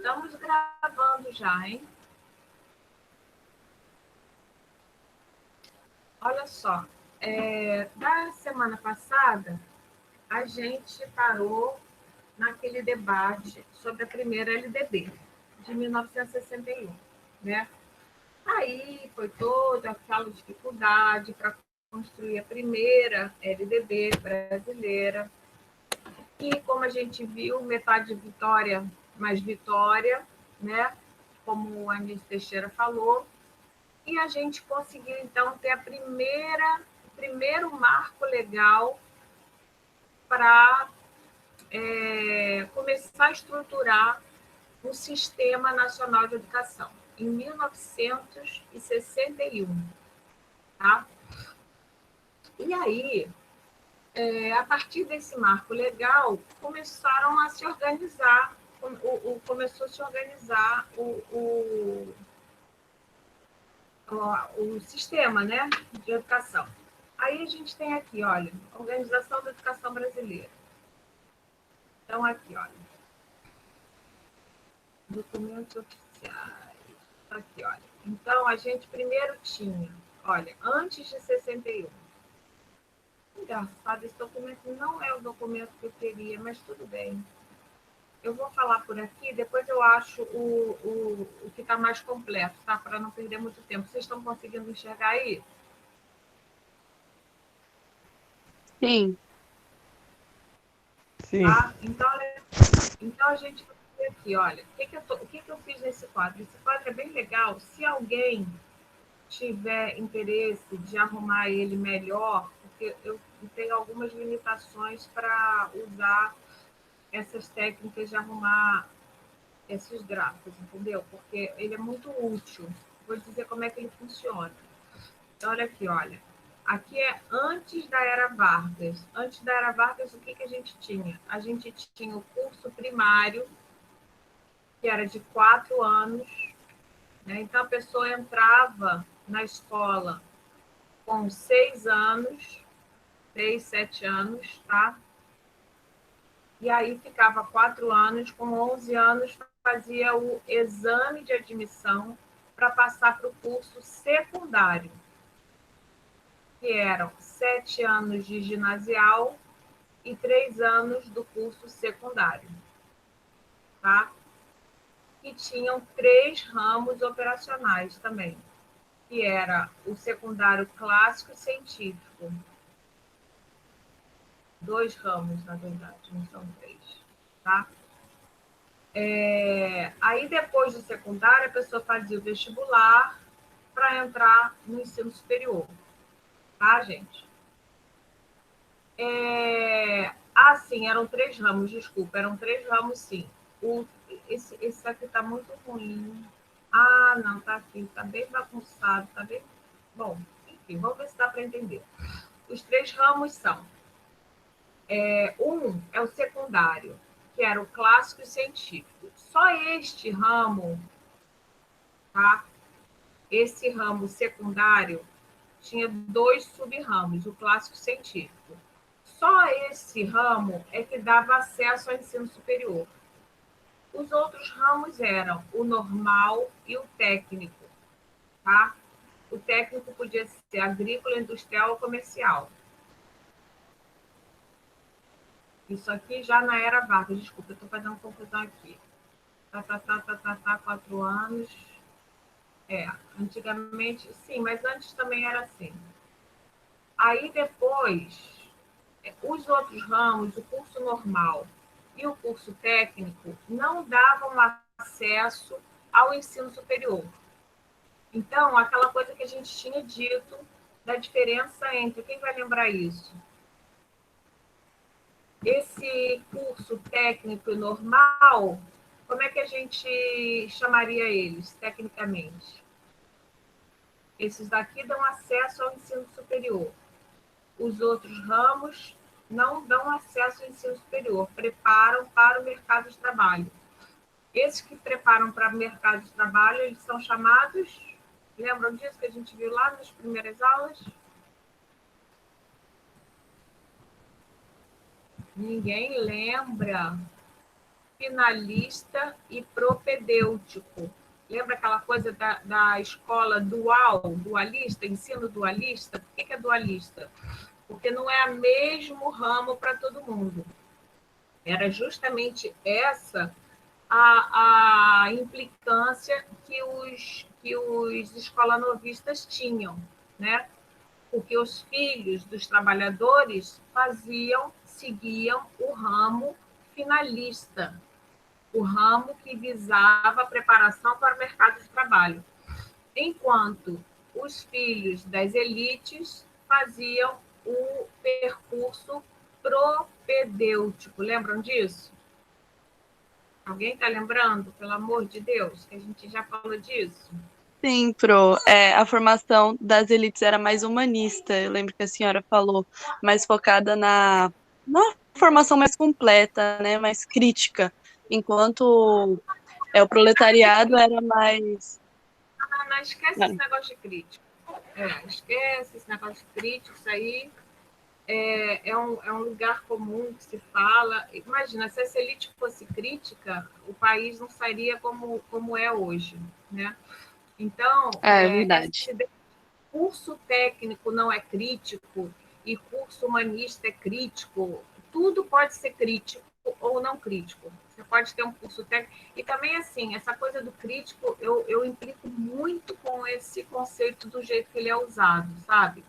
Estamos gravando já, hein? Olha só, da semana passada, a gente parou naquele debate sobre a primeira LDB, de 1961, né? Aí foi toda aquela dificuldade para construir a primeira LDB brasileira, e como a gente viu, metade vitória mais vitória, né? Como o Anísio Teixeira falou, e a gente conseguiu, então, ter o primeiro marco legal para começar a estruturar um Sistema Nacional de Educação, em 1961. Tá? E aí, a partir desse marco legal, começaram a se organizar, começou a se organizar o sistema, né, de educação. Aí a gente tem aqui, olha, Organização da Educação Brasileira. Então, aqui, olha, documentos oficiais. Aqui, olha. Então, a gente primeiro tinha, olha, antes de 61. Engraçado, esse documento não é o documento que eu queria, mas tudo bem. Eu vou falar por aqui, depois eu acho o que está mais completo, tá? Para não perder muito tempo. Vocês estão conseguindo enxergar aí? Sim. Sim. Tá? Então a gente vai ver aqui, olha, o que eu fiz nesse quadro? Esse quadro é bem legal. Se alguém tiver interesse de arrumar ele melhor, porque eu tenho algumas limitações para usar essas técnicas de arrumar esses gráficos, entendeu? Porque ele é muito útil. Vou dizer como é que ele funciona. Então, olha aqui, olha. Aqui é antes da Era Vargas. Antes da Era Vargas, o que a gente tinha? A gente tinha o curso primário, que era de 4 anos. Né? Então, a pessoa entrava na escola com 6 anos, 6, 7 anos, tá? E aí ficava 4 anos, com 11 anos fazia o exame de admissão para passar para o curso secundário, que eram 7 anos de ginasial e 3 anos do curso secundário, tá? E tinham 3 ramos operacionais também, que era o secundário clássico e científico. 2 ramos, na verdade, não são 3, tá? Aí, depois do secundário, a pessoa fazia o vestibular para entrar no ensino superior, tá, gente? Sim, eram 3 ramos, desculpa, eram 3 ramos, sim. Esse aqui está muito ruim. Não, tá aqui, tá bem bagunçado, tá bem... Bom, enfim, vamos ver se dá para entender. Os 3 ramos são... um é o secundário, que era o clássico e científico. Só este ramo, tá? Esse ramo secundário tinha 2 sub-ramos, o clássico e científico. Só esse ramo é que dava acesso ao ensino superior. Os outros ramos eram o normal e o técnico, tá? O técnico podia ser agrícola, industrial ou comercial. Isso aqui já na Era Vargas, desculpa, eu estou fazendo confusão aqui. 4 anos. Antigamente, sim, mas antes também era assim. Aí depois, os outros ramos, o curso normal e o curso técnico, não davam acesso ao ensino superior. Então, aquela coisa que a gente tinha dito da diferença entre, quem vai lembrar isso? Esse curso técnico e normal, como é que a gente chamaria eles, tecnicamente? Esses daqui dão acesso ao ensino superior. Os outros ramos não dão acesso ao ensino superior, preparam para o mercado de trabalho. Esses que preparam para o mercado de trabalho, eles são chamados... Lembram disso que a gente viu lá nas primeiras aulas? Ninguém lembra. finalista e propedêutico. Lembra aquela coisa da escola dualista, ensino dualista? Por que é dualista? Porque não é o mesmo ramo para todo mundo. Era justamente essa a implicância que os escolanovistas tinham, né? Porque os filhos dos trabalhadores seguiam o ramo finalista, o ramo que visava a preparação para o mercado de trabalho, enquanto os filhos das elites faziam o percurso propedêutico. Lembram disso? Alguém está lembrando, pelo amor de Deus, que a gente já falou disso? Sim, a formação das elites era mais humanista, eu lembro que a senhora falou, mais focada na formação mais completa, né, mais crítica, enquanto o proletariado era mais... Não esquece esse negócio de crítico. Esquece esse negócio de crítico, isso aí é um lugar comum que se fala. Imagina, se essa elite fosse crítica, o país não sairia como é hoje, né? Então, É verdade. esse curso técnico não é crítico e curso humanista é crítico, tudo pode ser crítico ou não crítico. Você pode ter um curso técnico. E também, assim, essa coisa do crítico, eu implico muito com esse conceito do jeito que ele é usado, sabe?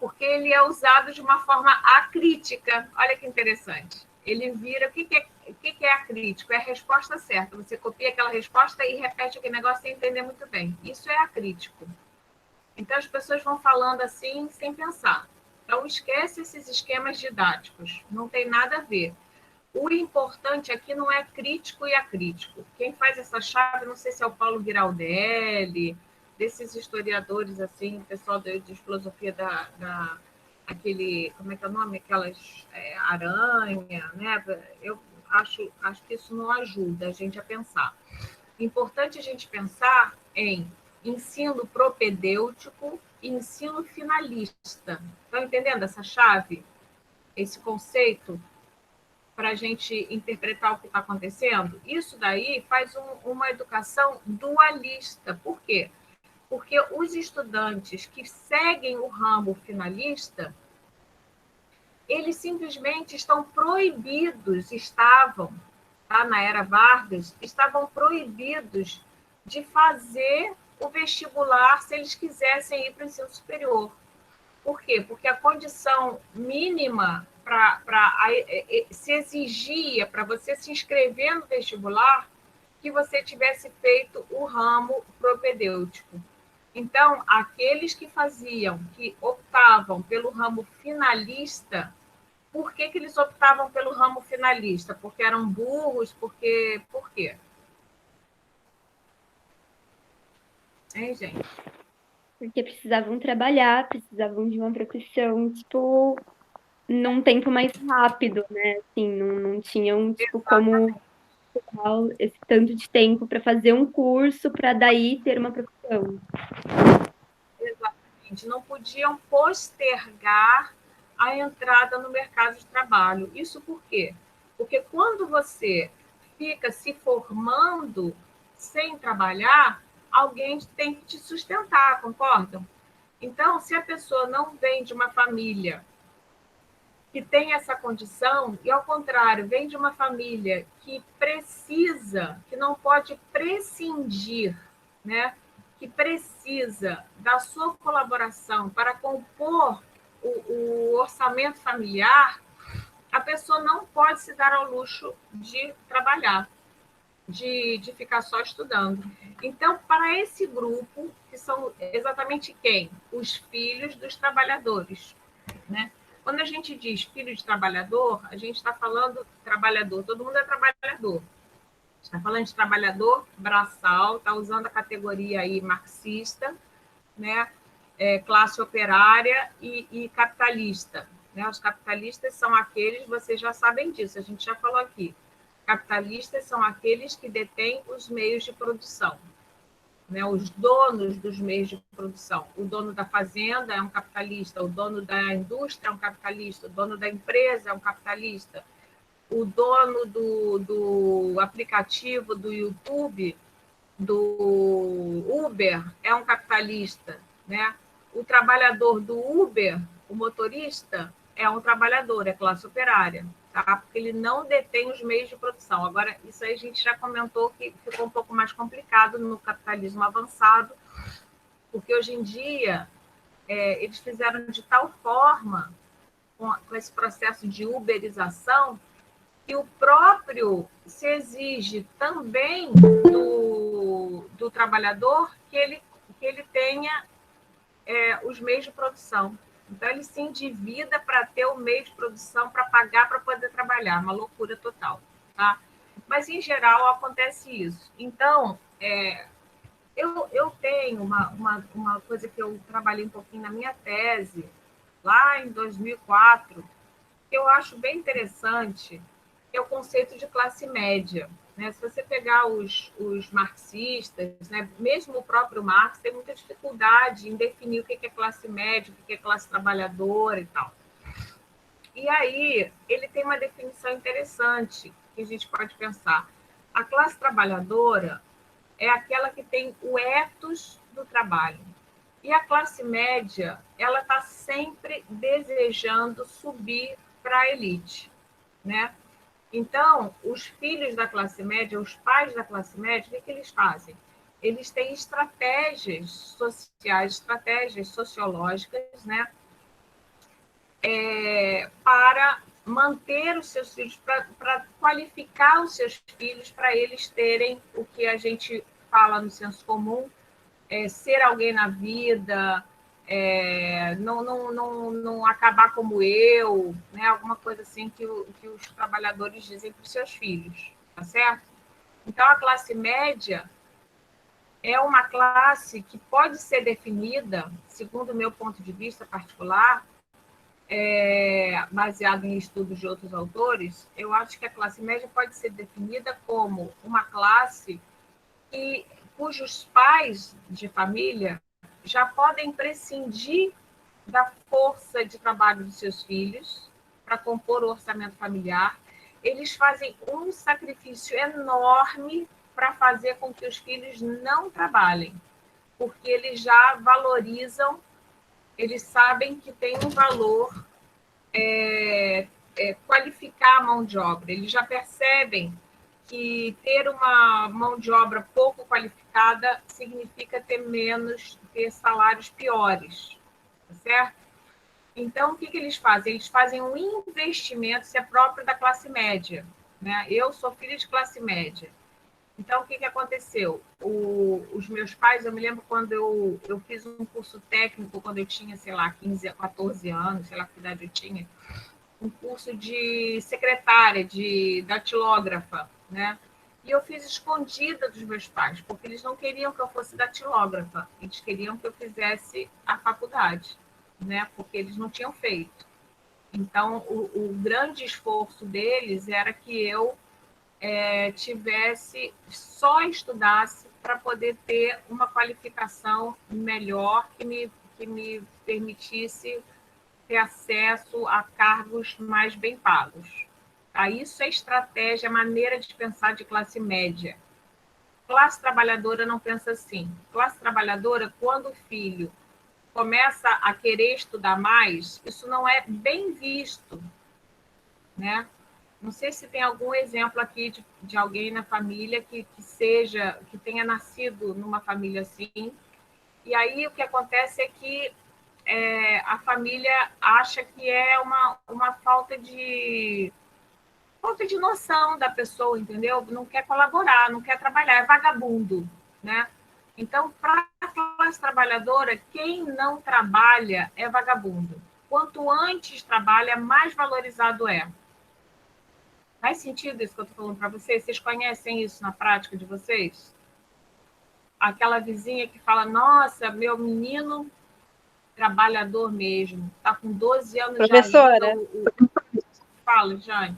Porque ele é usado de uma forma acrítica. Olha que interessante. Ele vira. O que é acrítico? É a resposta certa. Você copia aquela resposta e repete aquele negócio sem entender muito bem. Isso é acrítico. Então, as pessoas vão falando assim, sem pensar. Então, esquece esses esquemas didáticos. Não tem nada a ver. O importante aqui não é crítico e acrítico. Quem faz essa chave, não sei se é o Paulo Giraldelli, desses historiadores, assim, pessoal de filosofia aquele, como é que é o nome? Aquelas aranha, né? Eu acho que isso não ajuda a gente a pensar. Importante a gente pensar em ensino propedêutico e ensino finalista. Estão entendendo essa chave? Esse conceito? Para a gente interpretar o que está acontecendo? Isso daí faz uma educação dualista. Por quê? Porque os estudantes que seguem o ramo finalista, eles simplesmente estão proibidos, tá, na era Vargas, estavam proibidos de fazer o vestibular se eles quisessem ir para o ensino superior. Por quê? Porque a condição mínima se exigia para você se inscrever no vestibular que você tivesse feito o ramo propedêutico. Então, aqueles que optavam pelo ramo finalista, por que eles optavam pelo ramo finalista? Porque eram burros? Por quê? Hein, gente? Porque precisavam trabalhar, precisavam de uma profissão, tipo, num tempo mais rápido, né? Assim, não tinham, tipo, como esse tanto de tempo para fazer um curso para daí ter uma profissão. Exatamente. Não podiam postergar a entrada no mercado de trabalho. Isso por quê? Porque quando você fica se formando sem trabalhar, alguém tem que te sustentar, concordam? Então, se a pessoa não vem de uma família que tem essa condição, e ao contrário, vem de uma família que precisa, que não pode prescindir, né? Que precisa da sua colaboração para compor o orçamento familiar, a pessoa não pode se dar ao luxo de trabalhar, de ficar só estudando. Então, para esse grupo, que são exatamente quem? Os filhos dos trabalhadores, né? Quando a gente diz filho de trabalhador, a gente está falando trabalhador, todo mundo é trabalhador. Está falando de trabalhador braçal, está usando a categoria aí marxista, né? Classe operária e capitalista. Né? Os capitalistas são aqueles, vocês já sabem disso, a gente já falou aqui. Capitalistas são aqueles que detêm os meios de produção, né, os donos dos meios de produção. O dono da fazenda é um capitalista, o dono da indústria é um capitalista, o dono da empresa é um capitalista. o dono do aplicativo do YouTube, do Uber, é um capitalista, né? O trabalhador do Uber, o motorista, é um trabalhador, é classe operária, tá? Porque ele não detém os meios de produção. Agora, isso aí a gente já comentou que ficou um pouco mais complicado no capitalismo avançado, porque hoje em dia eles fizeram de tal forma, com esse processo de uberização, que o próprio se exige também do trabalhador que ele tenha os meios de produção. Então, ele se endivida para ter o meio de produção, para pagar, para poder trabalhar. Uma loucura total. Tá? Mas, em geral, acontece isso. Então, eu tenho uma coisa que eu trabalhei um pouquinho na minha tese, lá em 2004, que eu acho bem interessante, que é o conceito de classe média. Né? Se você pegar os marxistas, né? Mesmo o próprio Marx tem muita dificuldade em definir o que é classe média, o que é classe trabalhadora e tal. E aí ele tem uma definição interessante que a gente pode pensar. A classe trabalhadora é aquela que tem o ethos do trabalho. E a classe média, ela está sempre desejando subir para a elite, né? Então, os filhos da classe média, os pais da classe média, o que eles fazem? Eles têm estratégias sociais, estratégias sociológicas, né? Para manter os seus filhos, para qualificar os seus filhos para eles terem o que a gente fala no senso comum, ser alguém na vida, não acabar como eu, né? Alguma coisa assim que os trabalhadores dizem para os seus filhos, tá certo? Então, a classe média é uma classe que pode ser definida, segundo o meu ponto de vista particular, baseado em estudos de outros autores, eu acho que a classe média pode ser definida como uma classe cujos pais de família já podem prescindir da força de trabalho dos seus filhos para compor o orçamento familiar. Eles fazem um sacrifício enorme para fazer com que os filhos não trabalhem, porque eles já valorizam, eles sabem que tem um valor qualificar a mão de obra. Eles já percebem que ter uma mão de obra pouco qualificada significa ter salários piores, tá certo? Então, o que eles fazem? Eles fazem um investimento, isso é próprio da classe média, né? Eu sou filha de classe média. Então, o que aconteceu? Os meus pais, eu me lembro quando eu fiz um curso técnico, quando eu tinha, sei lá, 15, 14 anos, sei lá que idade eu tinha, um curso de secretária, de datilógrafa, né? E eu fiz escondida dos meus pais, porque eles não queriam que eu fosse datilógrafa, eles queriam que eu fizesse a faculdade, né? Porque eles não tinham feito. Então, o grande esforço deles era que eu só estudasse para poder ter uma qualificação melhor que me permitisse ter acesso a cargos mais bem pagos. Tá? Isso é estratégia, maneira de pensar de classe média. Classe trabalhadora não pensa assim. Classe trabalhadora, quando o filho começa a querer estudar mais, isso não é bem visto, né? Não sei se tem algum exemplo aqui de alguém na família que tenha nascido numa família assim. E aí o que acontece é que a família acha que é uma falta de noção da pessoa, entendeu? Não quer colaborar, não quer trabalhar, é vagabundo, né? Então, para a classe trabalhadora, quem não trabalha é vagabundo. Quanto antes trabalha, mais valorizado é. Faz sentido isso que eu estou falando para vocês? Vocês conhecem isso na prática de vocês? Aquela vizinha que fala, nossa, meu menino trabalhador mesmo, está com 12 anos Professora, já. Fala, Jane.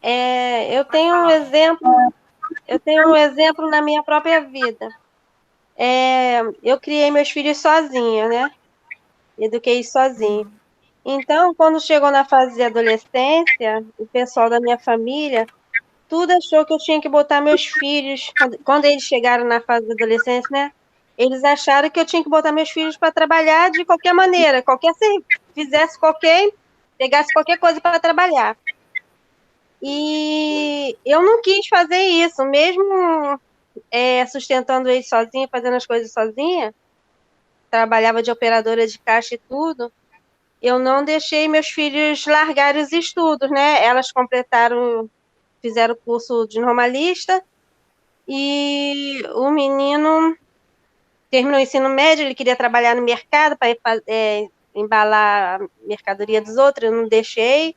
eu tenho um exemplo na minha própria vida. Eu criei meus filhos sozinha, né? Eduquei sozinha. Então, quando chegou na fase de adolescência, o pessoal da minha família, tudo achou que eu tinha que botar meus filhos, quando eles chegaram na fase da adolescência, né? Eles acharam que eu tinha que botar meus filhos para trabalhar de qualquer maneira, fizesse pegasse qualquer coisa para trabalhar. E eu não quis fazer isso, mesmo sustentando eles sozinha, fazendo as coisas sozinha, trabalhava de operadora de caixa e tudo. Eu não deixei meus filhos largarem os estudos, né? Elas fizeram o curso de normalista e o menino terminou o ensino médio, ele queria trabalhar no mercado para embalar a mercadoria dos outros, eu não deixei.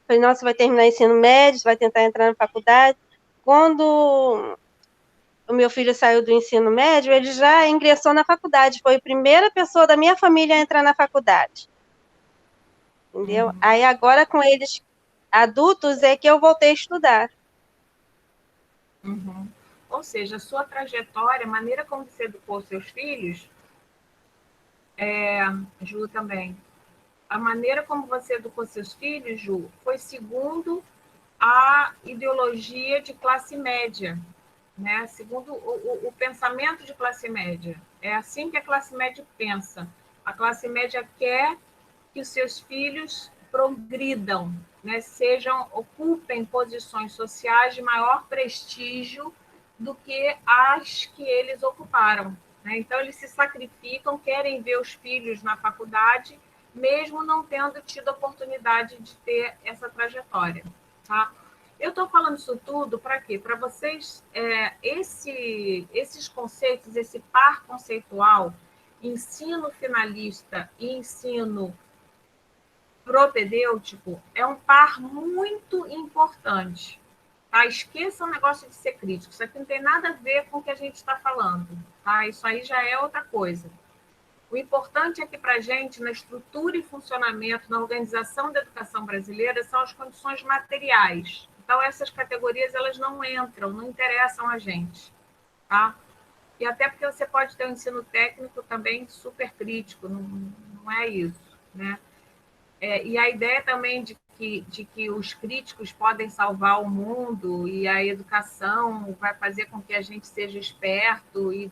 Falei, nossa, você vai terminar o ensino médio, você vai tentar entrar na faculdade. Quando o meu filho saiu do ensino médio, ele já ingressou na faculdade, foi a primeira pessoa da minha família a entrar na faculdade. Entendeu? Aí agora com eles adultos é que eu voltei a estudar. Uhum. Ou seja, a sua trajetória, a maneira como você educou seus filhos, Ju também, a maneira como você educou seus filhos, Ju, foi segundo a ideologia de classe média, né? Segundo o pensamento de classe média. É assim que a classe média pensa. A classe média quer que os seus filhos progridam, né? Ocupem posições sociais de maior prestígio do que as que eles ocuparam. Né? Então, eles se sacrificam, querem ver os filhos na faculdade, mesmo não tendo tido a oportunidade de ter essa trajetória. Tá? Eu estou falando isso tudo para quê? Para vocês, esses conceitos, esse par conceitual, ensino finalista e ensino propedêutico, é um par muito importante. Tá? Esqueça o negócio de ser crítico. Isso aqui não tem nada a ver com o que a gente está falando. Tá? Isso aí já é outra coisa. O importante é que, para a gente, na estrutura e funcionamento, na organização da educação brasileira, são as condições materiais. Então, essas categorias elas não entram, não interessam a gente. Tá? E até porque você pode ter um ensino técnico também super crítico, não é isso. Né? E a ideia também de que os críticos podem salvar o mundo e a educação vai fazer com que a gente seja esperto e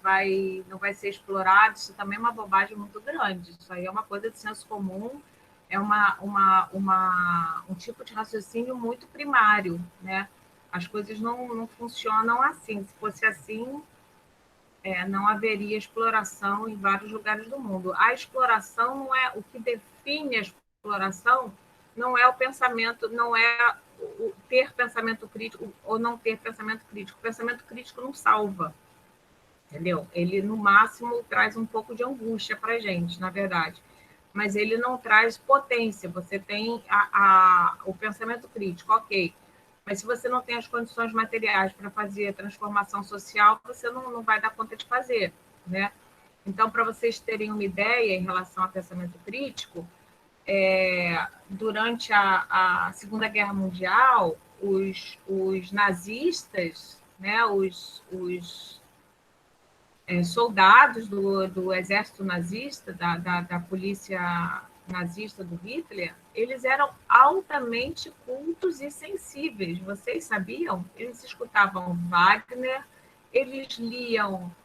não vai ser explorado, isso também é uma bobagem muito grande. Isso aí é uma coisa de senso comum, é um tipo de raciocínio muito primário. Né? As coisas não funcionam assim. Se fosse assim, não haveria exploração em vários lugares do mundo. A exploração não é o que define a exploração, não é o pensamento, não é o ter pensamento crítico ou não ter pensamento crítico. O pensamento crítico não salva, entendeu? Ele, no máximo, traz um pouco de angústia para a gente, na verdade. Mas ele não traz potência. Você tem o pensamento crítico, ok. Mas se você não tem as condições materiais para fazer a transformação social, você não vai dar conta de fazer. Né? Então, para vocês terem uma ideia em relação ao pensamento crítico, durante a Segunda Guerra Mundial, os nazistas, né, os soldados do exército nazista, da polícia nazista do Hitler, eles eram altamente cultos e sensíveis. Vocês sabiam? Eles escutavam Wagner, eles liam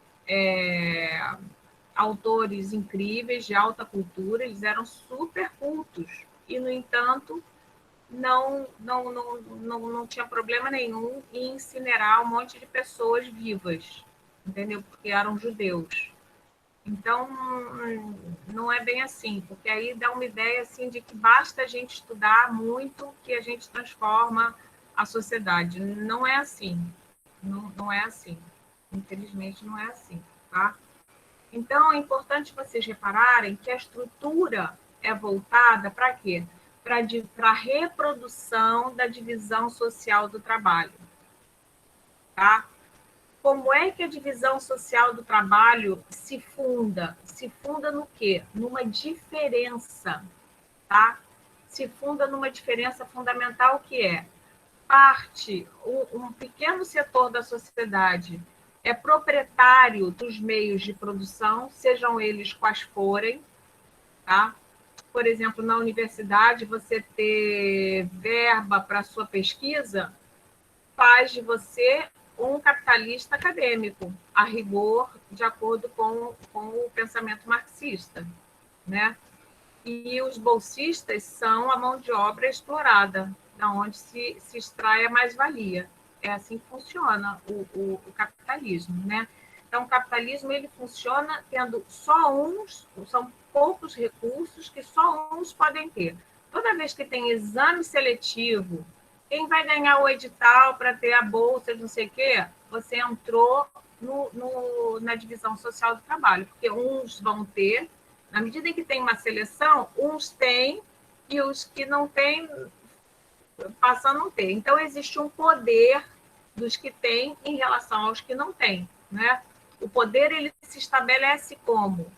autores incríveis de alta cultura, eles eram super cultos. E, no entanto, não tinha problema nenhum em incinerar um monte de pessoas vivas, entendeu? Porque eram judeus. Então, não é bem assim, porque aí dá uma ideia assim de que basta a gente estudar muito que a gente transforma a sociedade. Não é assim. Não é assim. Infelizmente, não é assim, tá? Então, é importante vocês repararem que a estrutura é voltada para quê? Para a reprodução da divisão social do trabalho. Tá? Como é que a divisão social do trabalho se funda? Se funda no quê? Numa diferença. Tá? Se funda numa diferença fundamental que é um pequeno setor da sociedade é proprietário dos meios de produção, sejam eles quais forem, tá? por exemplo, na universidade, você ter verba para a sua pesquisa, faz de você um capitalista acadêmico, a rigor, de acordo com o pensamento marxista, né? E os bolsistas são a mão de obra explorada, da onde se extrai a mais-valia. É assim que funciona o capitalismo, né? Então, o capitalismo ele funciona tendo só uns, são poucos recursos que só uns podem ter. Toda vez que tem exame seletivo, quem vai ganhar o edital para ter a bolsa de não sei o quê, você entrou na divisão social do trabalho, porque uns vão ter, na medida em que tem uma seleção, uns têm e os que não têm passam a não ter. Então, existe um poder dos que têm em relação aos que não têm, né? O poder ele se estabelece como?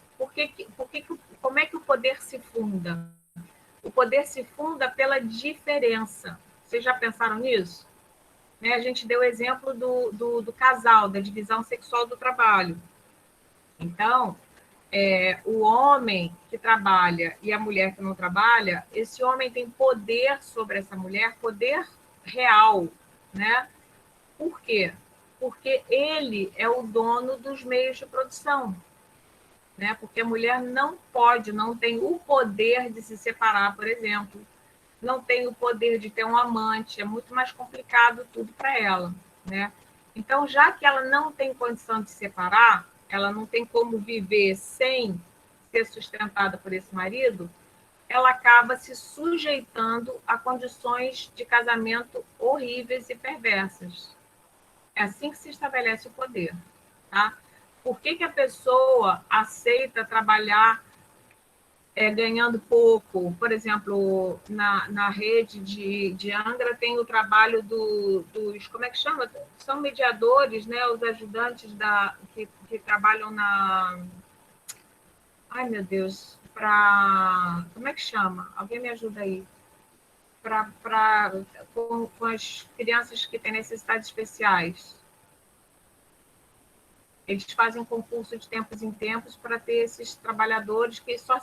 Como é que o poder se funda? O poder se funda pela diferença. Vocês já pensaram nisso? Né? A gente deu o exemplo do casal, da divisão sexual do trabalho. Então, o homem que trabalha e a mulher que não trabalha, esse homem tem poder sobre essa mulher, poder real, né? Por quê? Porque ele é o dono dos meios de produção, né? Porque a mulher não pode, não tem o poder de se separar, por exemplo, não tem o poder de ter um amante, é muito mais complicado tudo para ela, né? Então, já que ela não tem condição de se separar, ela não tem como viver sem ser sustentada por esse marido, ela acaba se sujeitando a condições de casamento horríveis e perversas. É assim que se estabelece o poder, tá? Por que a pessoa aceita trabalhar ganhando pouco? Por exemplo, na rede de Angra tem o trabalho dos, como é que chama? São mediadores, né? Os ajudantes que trabalham na... Ai, meu Deus, como é que chama? Alguém me ajuda aí. Com as crianças que têm necessidades especiais. Eles fazem concurso de tempos em tempos para ter esses trabalhadores que só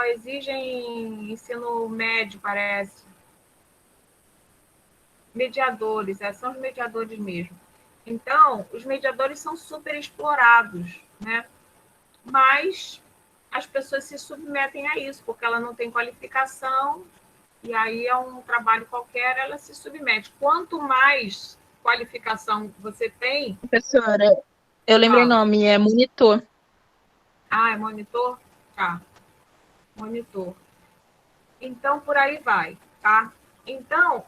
exigem ensino médio, parece. Mediadores, são os mediadores mesmo. Então, os mediadores são super explorados, né? Mas as pessoas se submetem a isso, porque ela não tem qualificação, e aí é um trabalho qualquer, ela se submete. Quanto mais qualificação você tem... Professora, eu lembrei o Fala. nome, é monitor. Ah, é monitor? Tá, monitor. Então, por aí vai, tá? Então,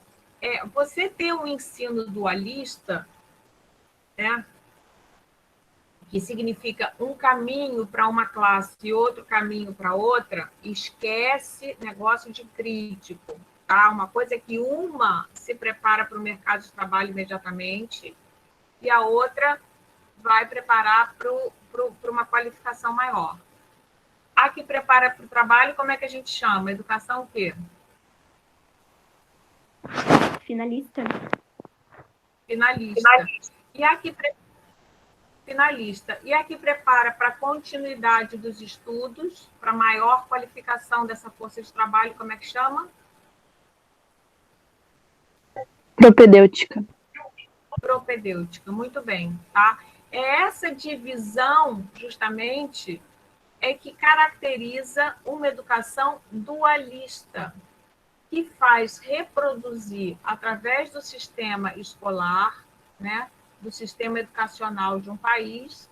você ter um ensino dualista, né, que significa um caminho para uma classe e outro caminho para outra, esquece negócio de crítico, tá? Uma coisa é que uma se prepara para o mercado de trabalho imediatamente e a outra vai preparar para uma qualificação maior. A que prepara para o trabalho, como é que a gente chama? Educação o quê? Finalista. Finalista. E a que finalista. E a que prepara para a continuidade dos estudos, para maior qualificação dessa força de trabalho, como é que chama? Propedêutica. Propedêutica, muito bem, tá? É essa divisão, justamente, é que caracteriza uma educação dualista, que faz reproduzir, através do sistema escolar, né, do sistema educacional de um país,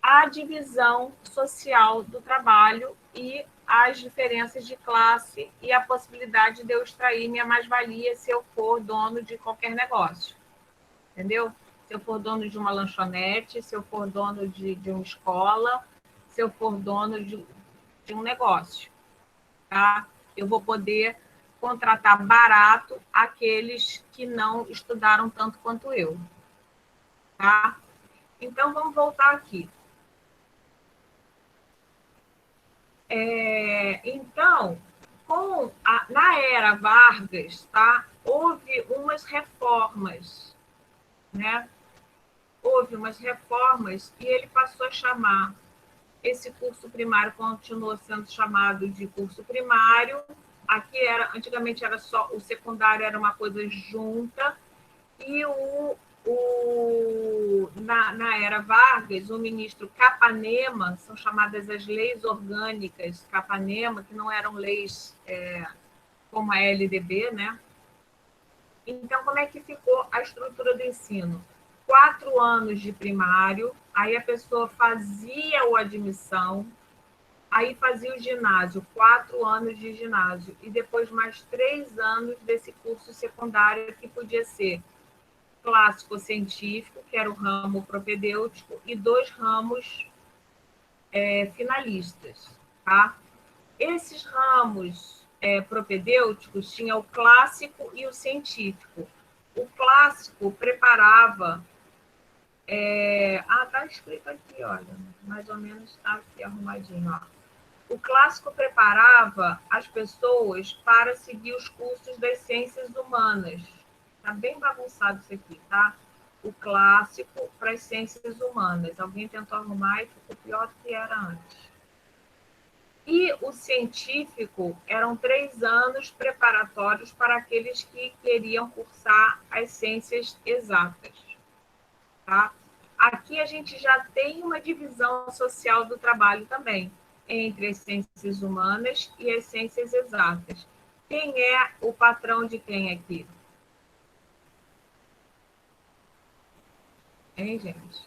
a divisão social do trabalho e as diferenças de classe e a possibilidade de eu extrair minha mais-valia se eu for dono de qualquer negócio. Entendeu? Se eu for dono de uma lanchonete, se eu for dono de uma escola, se eu for dono de um negócio, tá? Eu vou poder contratar barato aqueles que não estudaram tanto quanto eu, tá? Então, vamos voltar aqui. Então, na era Vargas, tá? Houve umas reformas, né? Houve umas reformas e ele passou a chamar esse curso primário continuou sendo chamado de curso primário. Aqui antigamente era só o secundário, era uma coisa junta, e na era Vargas, o ministro Capanema, são chamadas as leis orgânicas Capanema, que não eram leis como a LDB, né? Então, como é que ficou a estrutura do ensino? 4 anos de primário, aí a pessoa fazia a admissão, aí fazia o ginásio, 4 anos de ginásio, e depois mais 3 anos desse curso secundário, que podia ser clássico científico, que era o ramo propedêutico, e 2 ramos finalistas. Tá? Esses ramos propedêuticos tinham o clássico e o científico. O clássico preparava... tá escrito aqui, olha, mais ou menos está aqui arrumadinho, ó. O clássico preparava as pessoas para seguir os cursos das ciências humanas. Está bem bagunçado isso aqui, tá? O clássico para as ciências humanas. Alguém tentou arrumar e ficou pior do que era antes. E o científico eram 3 anos preparatórios para aqueles que queriam cursar as ciências exatas. Tá? Aqui a gente já tem uma divisão social do trabalho também, entre as ciências humanas e as ciências exatas. Quem é o patrão de quem aqui? Hein, gente?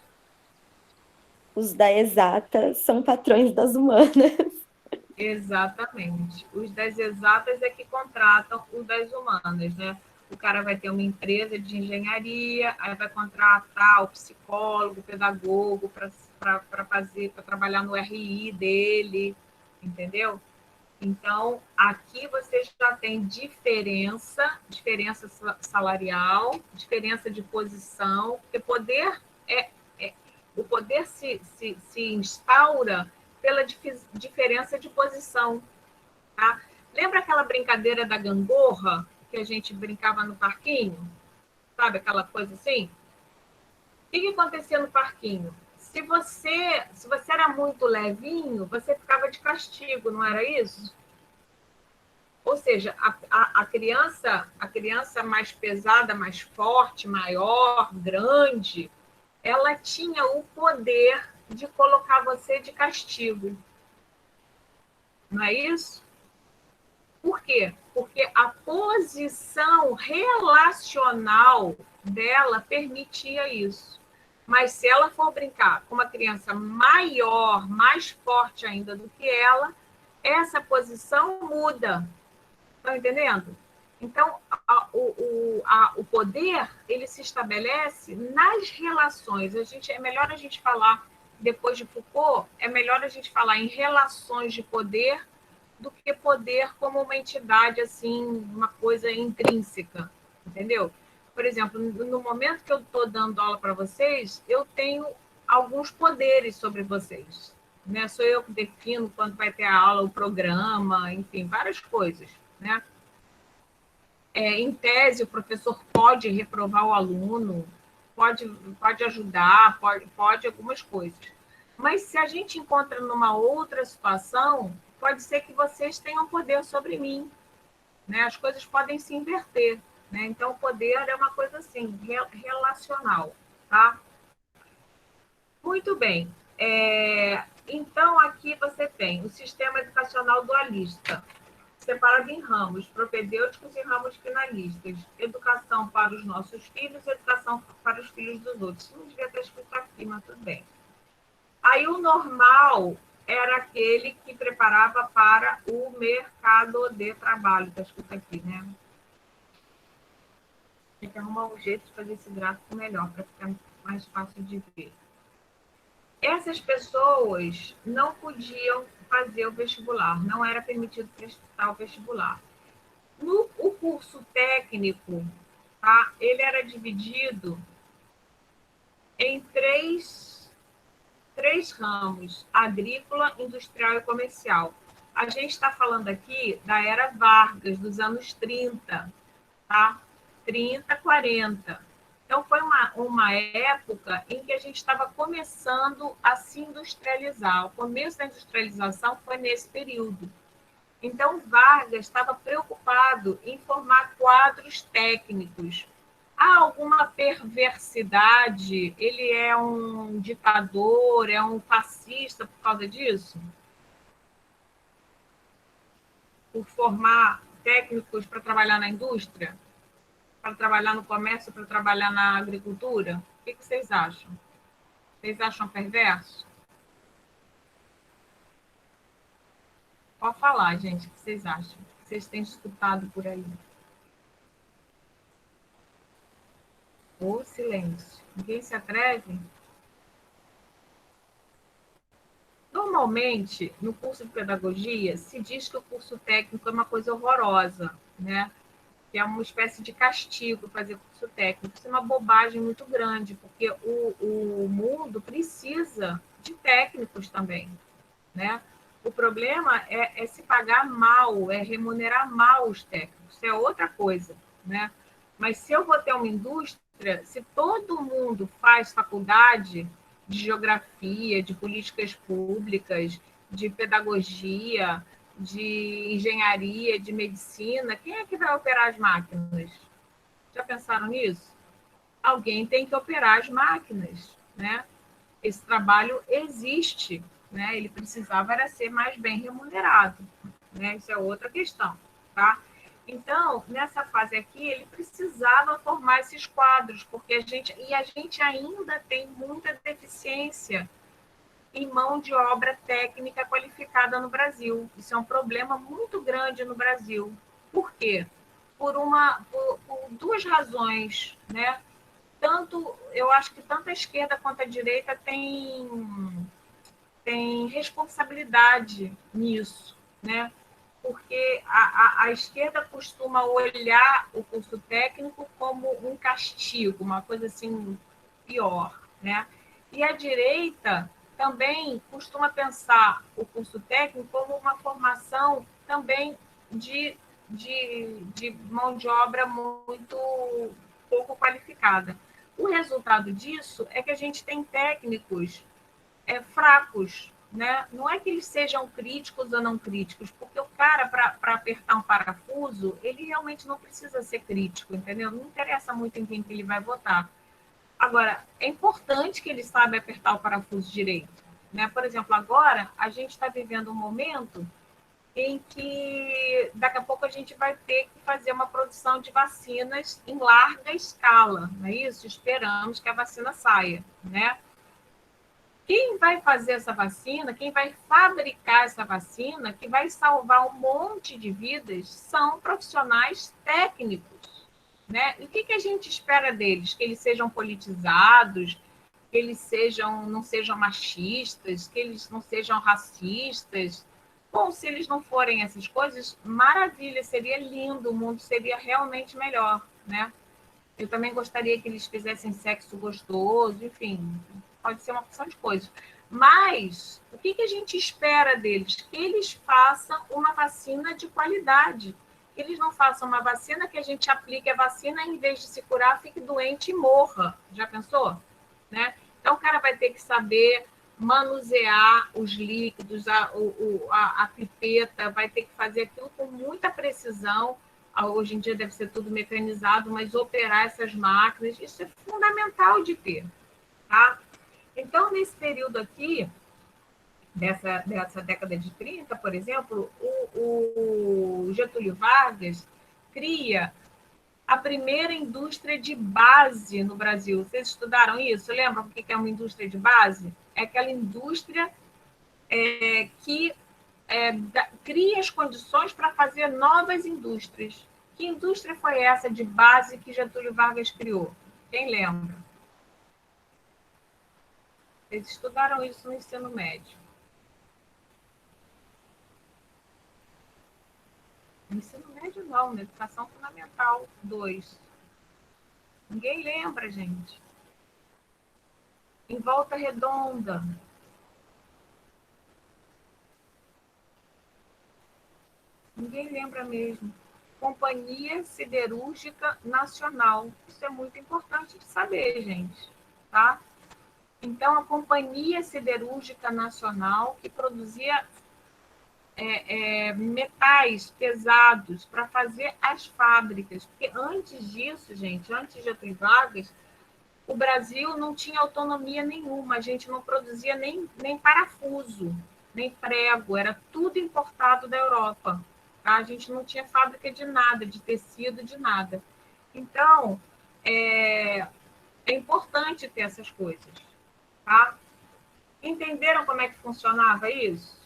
Os da exata são patrões das humanas. Exatamente. Os das exatas é que contratam os das humanas, né? O cara vai ter uma empresa de engenharia, aí vai contratar o psicólogo, o pedagogo para trabalhar no RI dele, entendeu? Então, aqui você já tem diferença salarial, diferença de posição, porque o poder se instaura pela diferença de posição. Tá? Lembra aquela brincadeira da gangorra que a gente brincava no parquinho? Sabe aquela coisa assim? O que acontecia no parquinho? Se você era muito levinho, você ficava de castigo, não era isso? Ou seja, a criança mais pesada, mais forte, maior, grande, ela tinha o poder de colocar você de castigo. Não é isso? Por quê? Porque a posição relacional dela permitia isso. Mas se ela for brincar com uma criança maior, mais forte ainda do que ela, essa posição muda. Estão entendendo? Então, o poder, ele se estabelece nas relações. É melhor a gente falar, depois de Foucault, é melhor a gente falar em relações de poder do que poder como uma entidade, assim, uma coisa intrínseca, entendeu? Por exemplo, no momento que eu estou dando aula para vocês, eu tenho alguns poderes sobre vocês. Né? Sou eu que defino quando vai ter a aula, o programa, enfim, várias coisas, né? Em tese, o professor pode reprovar o aluno, pode ajudar, pode algumas coisas. Mas se a gente encontra numa outra situação, pode ser que vocês tenham poder sobre mim. Né? As coisas podem se inverter. Né? Então, o poder é uma coisa assim, relacional. Tá? Muito bem. Então, aqui você tem o sistema educacional dualista, separado em ramos propedêuticos e ramos finalistas. Educação para os nossos filhos, educação para os filhos dos outros. Não devia ter escrito aqui, mas tudo bem. Aí o normal era aquele que preparava para o mercado de trabalho. Está escrito aqui, né? Tem que arrumar um jeito de fazer esse gráfico melhor, para ficar mais fácil de ver. Essas pessoas não podiam fazer o vestibular, não era permitido prestar o vestibular. O curso técnico, tá? Ele era dividido em três ramos: agrícola, industrial e comercial. A gente está falando aqui da era Vargas, dos anos 30, tá? 30, 40. Então, foi uma época em que a gente estava começando a se industrializar. O começo da industrialização foi nesse período. Então, Vargas estava preocupado em formar quadros técnicos. Há alguma perversidade? Ele é um ditador, é um fascista por causa disso? Por formar técnicos para trabalhar na indústria? Para trabalhar no comércio, para trabalhar na agricultura? O que vocês acham? Vocês acham perverso? Pode falar, gente, o que vocês acham? O que vocês têm escutado por aí? Ou silêncio. Ninguém se atreve? Normalmente, no curso de pedagogia, se diz que o curso técnico é uma coisa horrorosa, né? Que é uma espécie de castigo fazer curso técnico. Isso é uma bobagem muito grande, porque o mundo precisa de técnicos também, né? O problema é se pagar mal, é remunerar mal os técnicos. Isso é outra coisa, né? Mas se eu vou ter uma indústria, se todo mundo faz faculdade de geografia, de políticas públicas, de pedagogia, de engenharia, de medicina, quem é que vai operar as máquinas? Já pensaram nisso? Alguém tem que operar as máquinas, né? Esse trabalho existe, né? Ele precisava era ser mais bem remunerado, né? Isso é outra questão, tá? Então, nessa fase aqui, ele precisava formar esses quadros, porque a gente ainda tem muita deficiência em mão de obra técnica qualificada no Brasil. Isso é um problema muito grande no Brasil. Por quê? Por duas razões, né? Eu acho que tanto a esquerda quanto a direita tem responsabilidade nisso, né? Porque a esquerda costuma olhar o curso técnico como um castigo, uma coisa assim pior, né? E a direita também costuma pensar o curso técnico como uma formação também de mão de obra muito pouco qualificada. O resultado disso é que a gente tem técnicos fracos, né? Não é que eles sejam críticos ou não críticos, porque o cara, para apertar um parafuso, ele realmente não precisa ser crítico, entendeu? Não interessa muito em quem que ele vai votar. Agora, é importante que ele saiba apertar o parafuso direito, né? Por exemplo, agora a gente está vivendo um momento em que daqui a pouco a gente vai ter que fazer uma produção de vacinas em larga escala, não é isso? Esperamos que a vacina saia, né? Quem vai fazer essa vacina, quem vai fabricar essa vacina, que vai salvar um monte de vidas, são profissionais técnicos, né? E o que a gente espera deles? Que eles sejam politizados, que eles não sejam machistas, que eles não sejam racistas. Bom, se eles não forem essas coisas, maravilha, seria lindo, o mundo seria realmente melhor, né? Eu também gostaria que eles fizessem sexo gostoso, enfim, pode ser uma opção de coisas. Mas o que a gente espera deles? Que eles façam uma vacina de qualidade. Que eles não façam uma vacina que a gente aplique a vacina, em vez de se curar, fique doente e morra. Já pensou? Né? Então, o cara vai ter que saber manusear os líquidos, a pipeta, vai ter que fazer aquilo com muita precisão. Hoje em dia deve ser tudo mecanizado, mas operar essas máquinas, isso é fundamental de ter. Tá? Então, nesse período aqui, dessa década de 30, por exemplo, o Getúlio Vargas cria a primeira indústria de base no Brasil. Vocês estudaram isso? Lembram o que é uma indústria de base? É aquela indústria que cria as condições para fazer novas indústrias. Que indústria foi essa de base que Getúlio Vargas criou? Quem lembra? Vocês estudaram isso no ensino médio. No ensino médio não, na educação fundamental 2. Ninguém lembra, gente. Em Volta Redonda. Ninguém lembra mesmo. Companhia Siderúrgica Nacional. Isso é muito importante de saber, gente, tá? Então, a Companhia Siderúrgica Nacional, que produzia metais pesados para fazer as fábricas. Porque antes disso, gente, antes de Getúlio Vargas, o Brasil não tinha autonomia nenhuma, a gente não produzia nem parafuso, nem prego, era tudo importado da Europa. Tá? A gente não tinha fábrica de nada, de tecido, de nada. Então, é importante ter essas coisas. Tá? Entenderam como é que funcionava isso?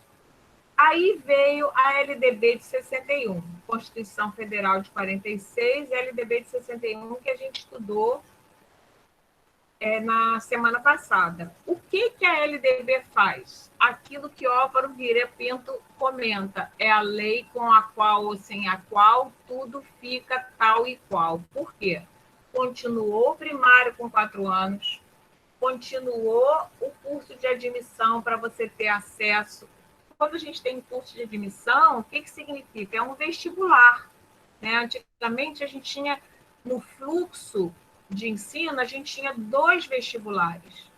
Aí veio a LDB de 61, Constituição Federal de 46, LDB de 61, que a gente estudou na semana passada. O que a LDB faz? Aquilo que Álvaro Vieira Pinto comenta, é a lei com a qual ou sem a qual tudo fica tal e qual. Por quê? Continuou o primário com 4 anos, continuou o curso de admissão para você ter acesso. Quando a gente tem curso de admissão, o que significa? É um vestibular. Né? Antigamente, a gente tinha, no fluxo de ensino, a gente tinha 2 vestibulares.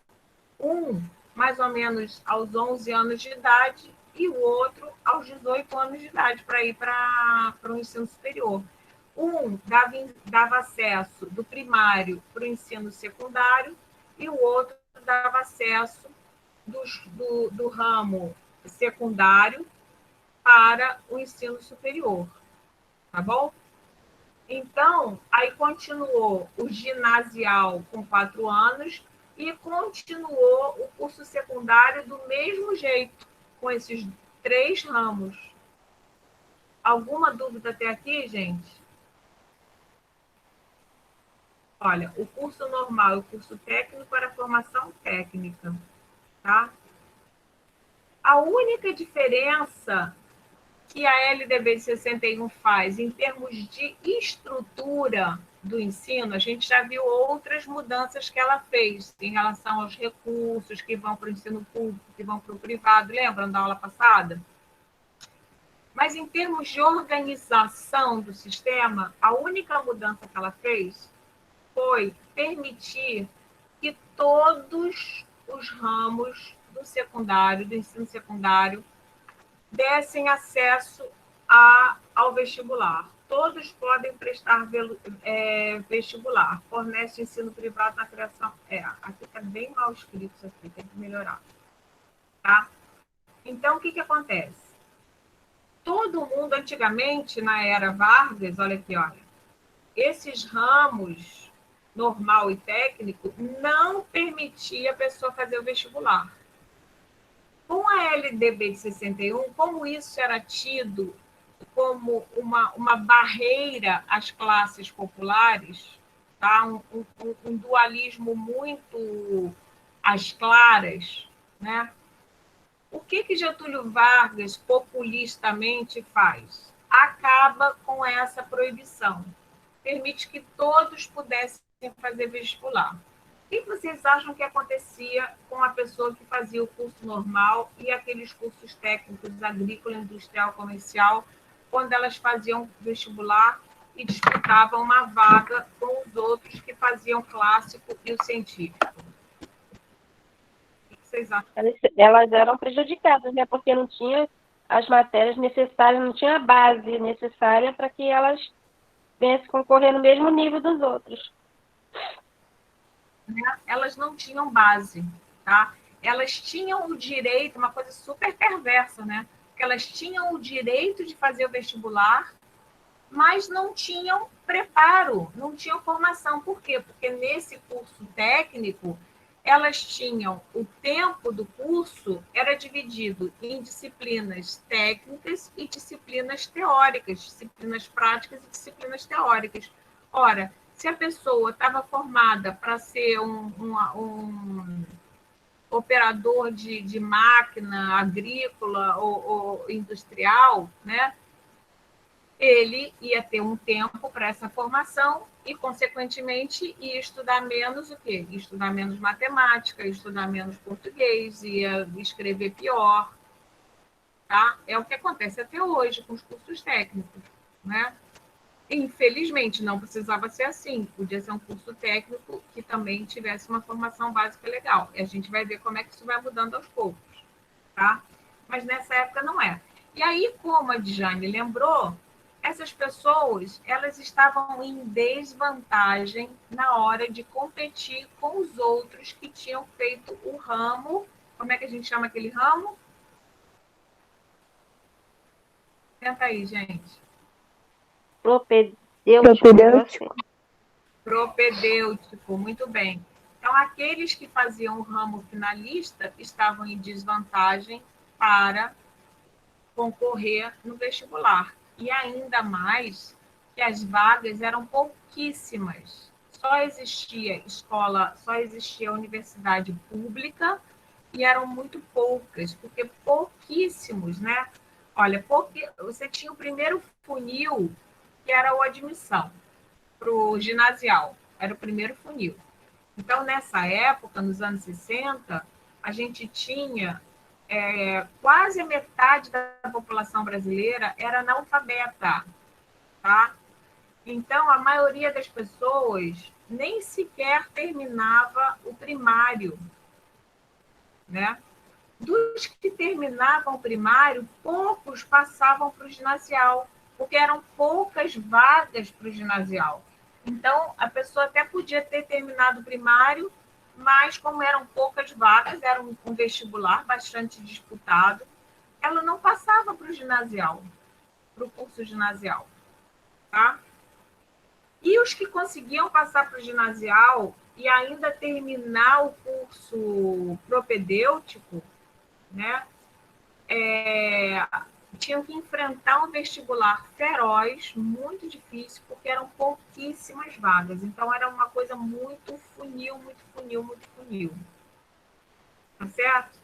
Um, mais ou menos, aos 11 anos de idade, e o outro aos 18 anos de idade, para ir para o ensino superior. Um dava acesso do primário para o ensino secundário, e o outro dava acesso do ramo secundário para o ensino superior, tá bom? Então, aí continuou o ginasial com 4 anos e continuou o curso secundário do mesmo jeito, com esses 3 ramos. Alguma dúvida até aqui, gente? Olha, o curso normal e o curso técnico era formação técnica, tá? A única diferença que a LDB de 61 faz em termos de estrutura do ensino, a gente já viu outras mudanças que ela fez em relação aos recursos que vão para o ensino público, que vão para o privado, lembram da aula passada? Mas em termos de organização do sistema, a única mudança que ela fez foi permitir que todos os ramos do secundário, do ensino secundário, dessem acesso ao vestibular. Todos podem prestar vestibular. Fornece ensino privado na criação. Aqui está bem mal escrito isso aqui, tem que melhorar. Tá? Então, o que acontece? Todo mundo, antigamente, na era Vargas, olha aqui, olha, esses ramos, normal e técnico, não permitia a pessoa fazer o vestibular. Com a LDB de 61, como isso era tido como uma barreira às classes populares, tá? Um dualismo muito às claras, né? O que Getúlio Vargas populistamente faz? Acaba com essa proibição. Permite que todos pudessem fazer vestibular. O que vocês acham que acontecia com a pessoa que fazia o curso normal e aqueles cursos técnicos, agrícola, industrial, comercial, quando elas faziam vestibular e disputavam uma vaga com os outros que faziam clássico e o científico? O que vocês acham? Elas eram prejudicadas, né? Porque não tinha as matérias necessárias, não tinha a base necessária para que elas viessem concorrer no mesmo nível dos outros. Elas não tinham base, tá? Elas tinham o direito, uma coisa super perversa, né? Que elas tinham o direito de fazer o vestibular, mas não tinham preparo, não tinham formação. Por quê? Porque nesse curso técnico, elas tinham o tempo do curso era dividido em disciplinas técnicas e disciplinas teóricas, disciplinas práticas e disciplinas teóricas. Ora, se a pessoa estava formada para ser um operador de máquina agrícola ou industrial, né? Ele ia ter um tempo para essa formação e, consequentemente, ia estudar menos o quê? Ia estudar menos matemática, ia estudar menos português, ia escrever pior. Tá? É o que acontece até hoje com os cursos técnicos, né? Infelizmente, não precisava ser assim. Podia ser um curso técnico que também tivesse uma formação básica legal. E a gente vai ver como é que isso vai mudando aos poucos, tá? Mas nessa época não é. E aí, como a Djane lembrou, essas pessoas, elas estavam em desvantagem na hora de competir com os outros que tinham feito o ramo. Como é que a gente chama aquele ramo? Tenta aí, gente. Propedêutico. Propedêutico, muito bem. Então, aqueles que faziam o ramo finalista estavam em desvantagem para concorrer no vestibular. E ainda mais que as vagas eram pouquíssimas. Só existia escola, só existia universidade pública e eram muito poucas, porque pouquíssimos, né? Olha, você tinha o primeiro funil, que era a admissão para o ginasial, era o primeiro funil. Então, nessa época, nos anos 60, a gente tinha quase a metade da população brasileira era analfabeta, tá? Então, a maioria das pessoas nem sequer terminava o primário, né? Dos que terminavam o primário, poucos passavam para o ginasial, porque eram poucas vagas para o ginasial. Então, a pessoa até podia ter terminado o primário, mas como eram poucas vagas, era um vestibular bastante disputado, ela não passava para o ginasial, para o curso ginasial, tá? E os que conseguiam passar para o ginasial e ainda terminar o curso propedêutico, né, tinham que enfrentar um vestibular feroz, muito difícil, porque eram pouquíssimas vagas. Então, era uma coisa muito funil, muito funil, muito funil. Tá certo?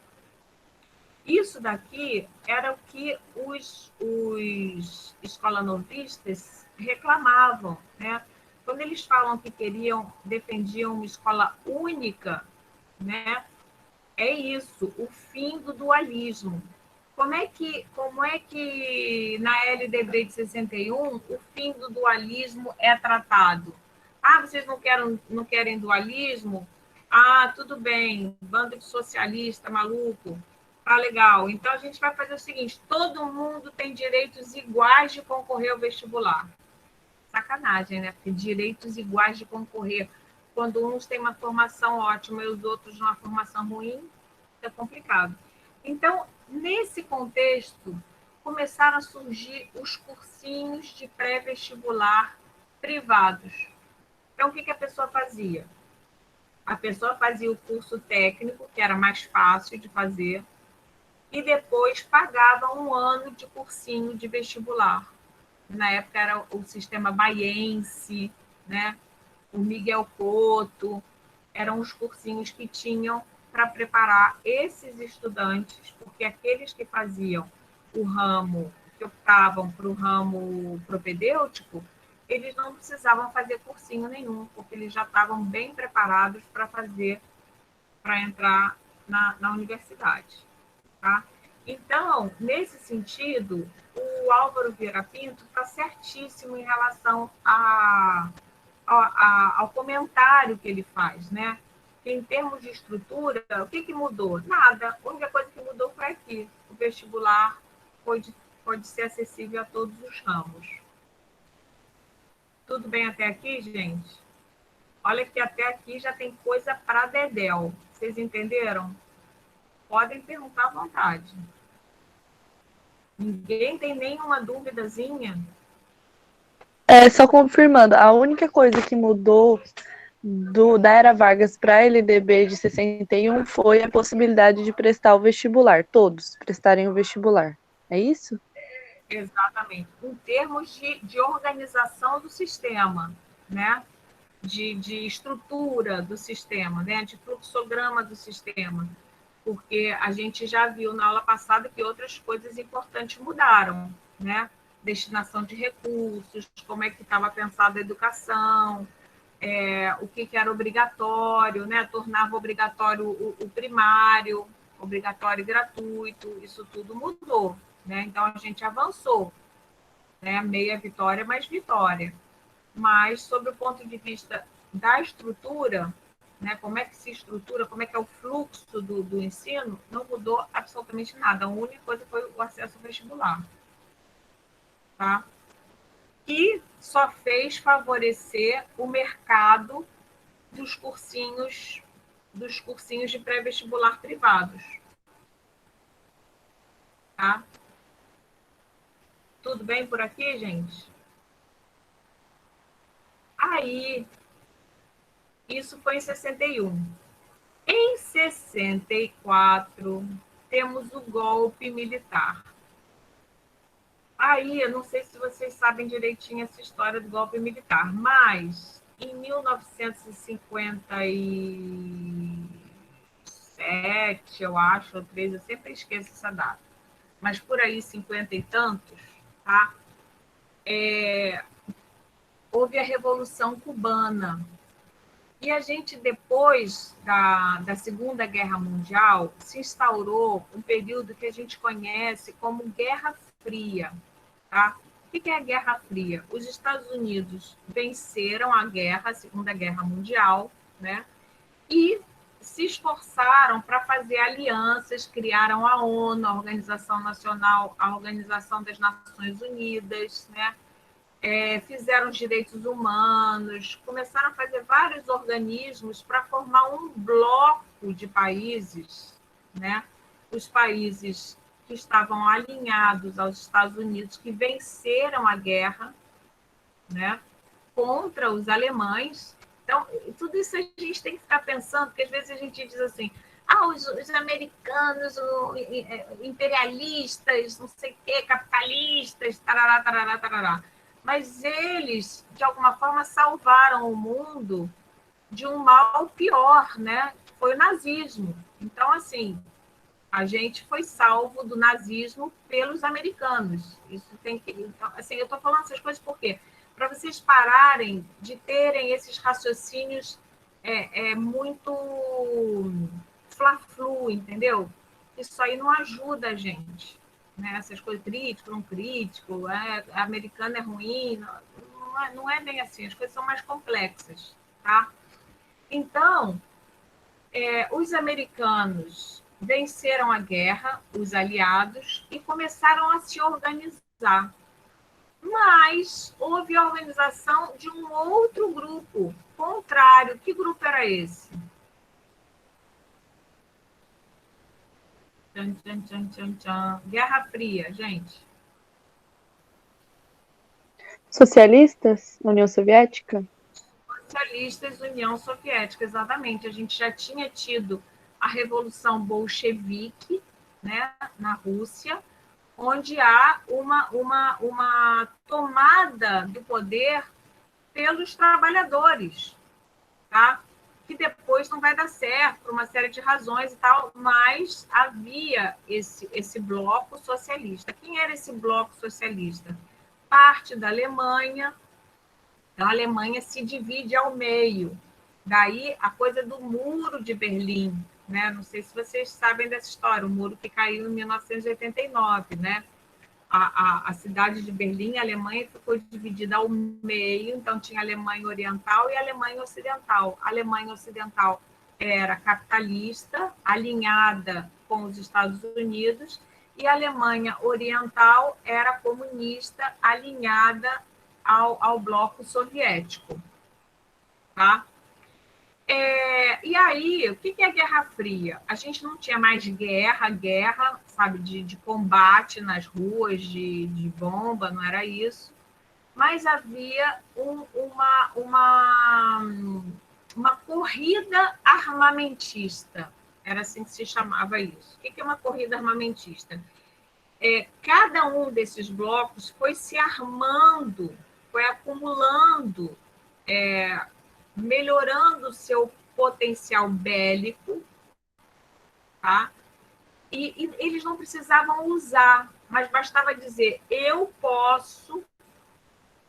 Isso daqui era o que os escolanovistas reclamavam, né? Quando eles falam que defendiam uma escola única, né? É isso, o fim do dualismo. Como é que na LDB de 61 o fim do dualismo é tratado? Ah, vocês não querem dualismo? Ah, tudo bem, bando de socialista maluco. Ah, legal. Então a gente vai fazer o seguinte: todo mundo tem direitos iguais de concorrer ao vestibular. Sacanagem, né? Porque direitos iguais de concorrer. Quando uns têm uma formação ótima e os outros uma formação ruim, é complicado. Então, nesse contexto, começaram a surgir os cursinhos de pré-vestibular privados. Então, o que a pessoa fazia? A pessoa fazia o curso técnico, que era mais fácil de fazer, e depois pagava um ano de cursinho de vestibular. Na época era o sistema baiense, né? O Miguel Couto, eram os cursinhos que tinham para preparar esses estudantes, porque aqueles que faziam o ramo, que optavam para o ramo propedêutico, eles não precisavam fazer cursinho nenhum, porque eles já estavam bem preparados para entrar na universidade. Tá? Então, nesse sentido, o Álvaro Vieira Pinto está certíssimo em relação ao comentário que ele faz, né? Que, em termos de estrutura, o que mudou? Nada. A única coisa que mudou foi aqui. O vestibular pode ser acessível a todos os ramos. Tudo bem até aqui, gente? Olha que até aqui já tem coisa para dedéu. Vocês entenderam? Podem perguntar à vontade. Ninguém tem nenhuma duvidazinha? Só confirmando, a única coisa que mudou da Era Vargas para a LDB de 61 foi a possibilidade de prestar o vestibular, todos prestarem o vestibular. É isso? Exatamente. Em termos de organização do sistema, né? De estrutura do sistema, né? De fluxograma do sistema. Porque a gente já viu na aula passada que outras coisas importantes mudaram, né? Destinação de recursos, como é que estava pensada a educação, o que era obrigatório, né? Tornava obrigatório o primário, obrigatório e gratuito, isso tudo mudou, né? Então a gente avançou, né? Meia vitória, mas vitória. Mas, sob o ponto de vista da estrutura, né, como é que se estrutura, como é que é o fluxo do ensino, não mudou absolutamente nada. A única coisa foi o acesso ao vestibular. Tá? E só fez favorecer o mercado dos cursinhos de pré-vestibular privados. Tá? Tudo bem por aqui, gente? Aí, isso foi em 61. Em 64, temos o golpe militar. Aí, eu não sei se vocês sabem direitinho essa história do golpe militar, mas em 1957, eu acho, ou 13, eu sempre esqueço essa data, mas por aí, 50 e tantos, tá? Houve a Revolução Cubana. E a gente, depois da Segunda Guerra Mundial, se instaurou um período que a gente conhece como Guerra Fria. Tá? O que é a Guerra Fria? Os Estados Unidos venceram a guerra, a Segunda Guerra Mundial, né? E se esforçaram para fazer alianças, criaram a ONU, a Organização Nacional, a Organização das Nações Unidas, né? Fizeram os direitos humanos, começaram a fazer vários organismos para formar um bloco de países, né? Os países que estavam alinhados aos Estados Unidos, que venceram a guerra, né? Contra os alemães. Então, tudo isso a gente tem que ficar pensando, porque às vezes a gente diz assim, os americanos, imperialistas, não sei o quê, capitalistas, tarará, tarará, tarará. Mas eles, de alguma forma, salvaram o mundo de um mal pior, né? Foi o nazismo. Então, assim, a gente foi salvo do nazismo pelos americanos. Isso tem que. Então, assim, eu estou falando essas coisas por quê? Para vocês pararem de terem esses raciocínios muito fla-flu, entendeu? Isso aí não ajuda a gente. Né? Essas coisas, crítico, não crítico, americano é ruim. Não é bem assim, as coisas são mais complexas. Tá? Então, os americanos venceram a guerra, os aliados, e começaram a se organizar. Mas houve a organização de um outro grupo contrário. Que grupo era esse? Tchan, tchan, tchan, tchan, tchan. Guerra Fria, gente. Socialistas? União Soviética? Socialistas, União Soviética, exatamente. A gente já tinha tido a Revolução Bolchevique, né, na Rússia, onde há uma tomada do poder pelos trabalhadores, tá? Que depois não vai dar certo por uma série de razões e tal, mas havia esse bloco socialista. Quem era esse bloco socialista? Parte da Alemanha. Então, a Alemanha se divide ao meio. Daí a coisa do Muro de Berlim, né? Não sei se vocês sabem dessa história, o muro que caiu em 1989, né? A cidade de Berlim, a Alemanha, ficou dividida ao meio, então tinha a Alemanha Oriental e a Alemanha Ocidental. A Alemanha Ocidental era capitalista, alinhada com os Estados Unidos, e a Alemanha Oriental era comunista, alinhada ao bloco soviético. Tá? E aí, o que é Guerra Fria? A gente não tinha mais guerra, sabe, de combate nas ruas, de bomba, não era isso, mas havia uma corrida armamentista, era assim que se chamava isso. O que é uma corrida armamentista? Cada um desses blocos foi se armando, foi acumulando, melhorando o seu potencial bélico, tá? E eles não precisavam usar, mas bastava dizer: eu posso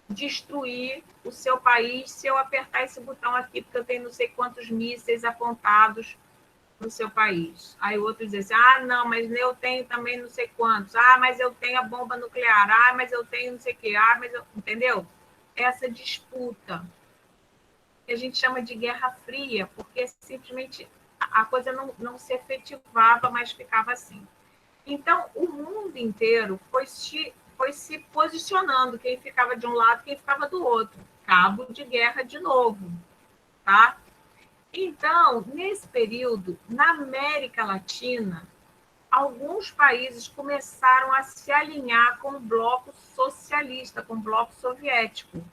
destruir o seu país se eu apertar esse botão aqui, porque eu tenho não sei quantos mísseis apontados no seu país. Aí o outro diz assim, ah, não, mas eu tenho também não sei quantos. Ah, mas eu tenho a bomba nuclear. Ah, mas eu tenho não sei o quê. Ah, mas eu... Entendeu? Essa disputa que a gente chama de Guerra Fria, porque simplesmente a coisa não se efetivava, mas ficava assim. Então, o mundo inteiro foi se posicionando, quem ficava de um lado, quem ficava do outro. Cabo de guerra de novo, tá? Então, nesse período, na América Latina, alguns países começaram a se alinhar com o bloco socialista, com o bloco soviético.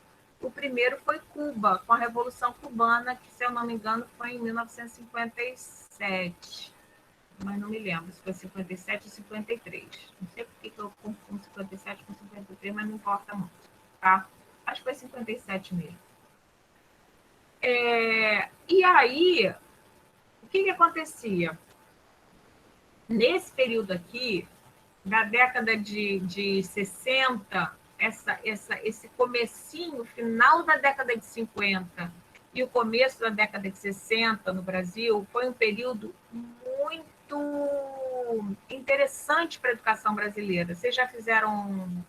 O primeiro foi Cuba, com a Revolução Cubana, que, se eu não me engano, foi em 1957. Mas não me lembro se foi 57 ou 53. Não sei por que eu confundo 57 com 53, mas não importa muito, tá? Acho que foi 57 mesmo. E aí, o que acontecia? Nesse período aqui, da década de 60, esse comecinho, final da década de 50 e o começo da década de 60 no Brasil, foi um período muito interessante para a educação brasileira. Vocês já fizeram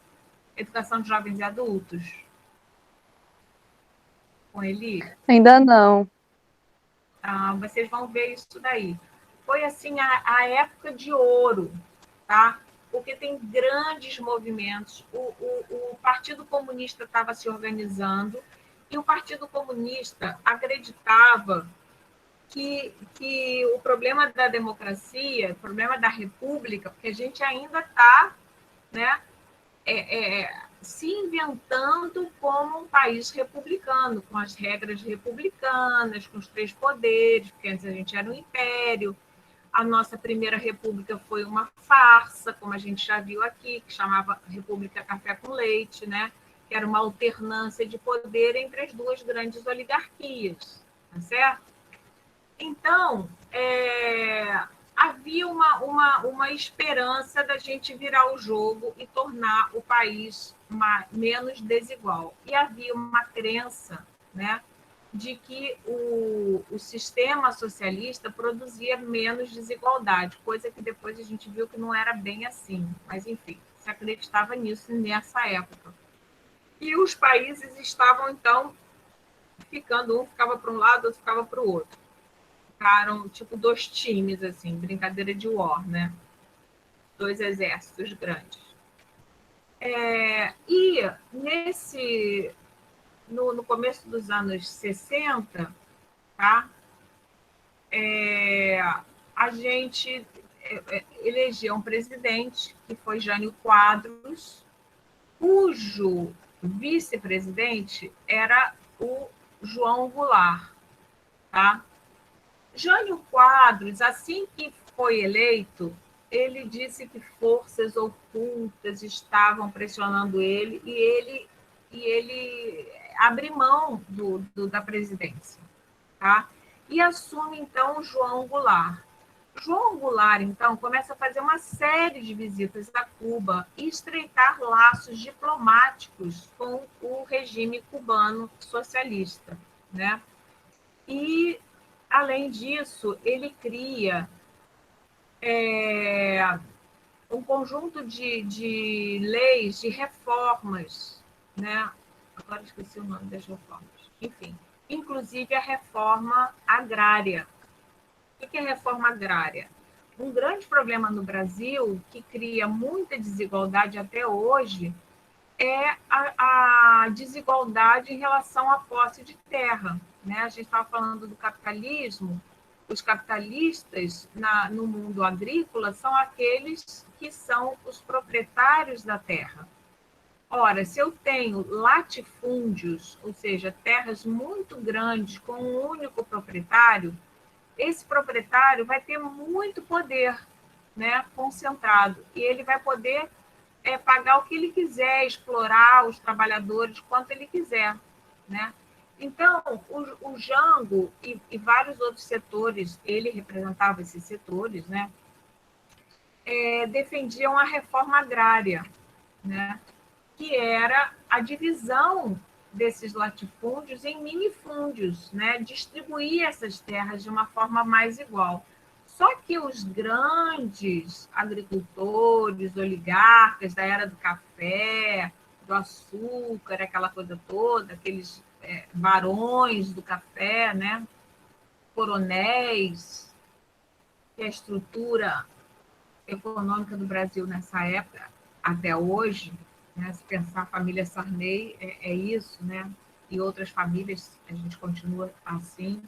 educação de jovens e adultos? Com Eli? Ainda não. Vocês vão ver isso daí. Foi assim a época de ouro, tá? Porque tem grandes movimentos. O Partido Comunista estava se organizando e o Partido Comunista acreditava que o problema da democracia, o problema da república, porque a gente ainda está, né, se inventando como um país republicano, com as regras republicanas, com os 3 poderes, porque antes a gente era um império. A nossa primeira república foi uma farsa, como a gente já viu aqui, que chamava República Café com Leite, né? Que era uma alternância de poder entre as 2 grandes oligarquias, tá certo? Então, havia uma esperança da gente virar o jogo e tornar o país menos desigual. E havia uma crença, né, de que o sistema socialista produzia menos desigualdade, coisa que depois a gente viu que não era bem assim. Mas, enfim, se acreditava nisso nessa época. E os países estavam, então, ficando, um ficava para um lado, outro ficava para o outro. Ficaram, tipo, 2 times, assim, brincadeira de war, né? 2 exércitos grandes. E no começo dos anos 60, tá? A gente elegeu um presidente, que foi Jânio Quadros, cujo vice-presidente era o João Goulart, tá? Jânio Quadros, assim que foi eleito, ele disse que forças ocultas estavam pressionando ele e ele abre mão da presidência, tá? E assume, então, o João Goulart. João Goulart, então, começa a fazer uma série de visitas a Cuba e estreitar laços diplomáticos com o regime cubano socialista, né? E, além disso, ele cria um conjunto de leis, de reformas, né? Agora esqueci o nome das reformas. Enfim, inclusive a reforma agrária. O que é reforma agrária? Um grande problema no Brasil, que cria muita desigualdade até hoje, é a desigualdade em relação à posse de terra, né? A gente estava falando do capitalismo. Os capitalistas no mundo agrícola são aqueles que são os proprietários da terra. Ora, se eu tenho latifúndios, ou seja, terras muito grandes com um único proprietário, esse proprietário vai ter muito poder, né, concentrado, e ele vai poder pagar o que ele quiser, explorar os trabalhadores quanto ele quiser, né? Então, o Jango e vários outros setores, ele representava esses setores, né? Defendiam a reforma agrária, né? Que era a divisão desses latifúndios em minifúndios, né? Distribuir essas terras de uma forma mais igual. Só Só que os grandes agricultores, oligarcas da era do café, do açúcar, aquela coisa toda, aqueles barões do café, né? Coronéis, que a estrutura econômica do Brasil nessa época, até hoje, né? Se pensar a família Sarney, é isso, né? E outras famílias, a gente continua assim.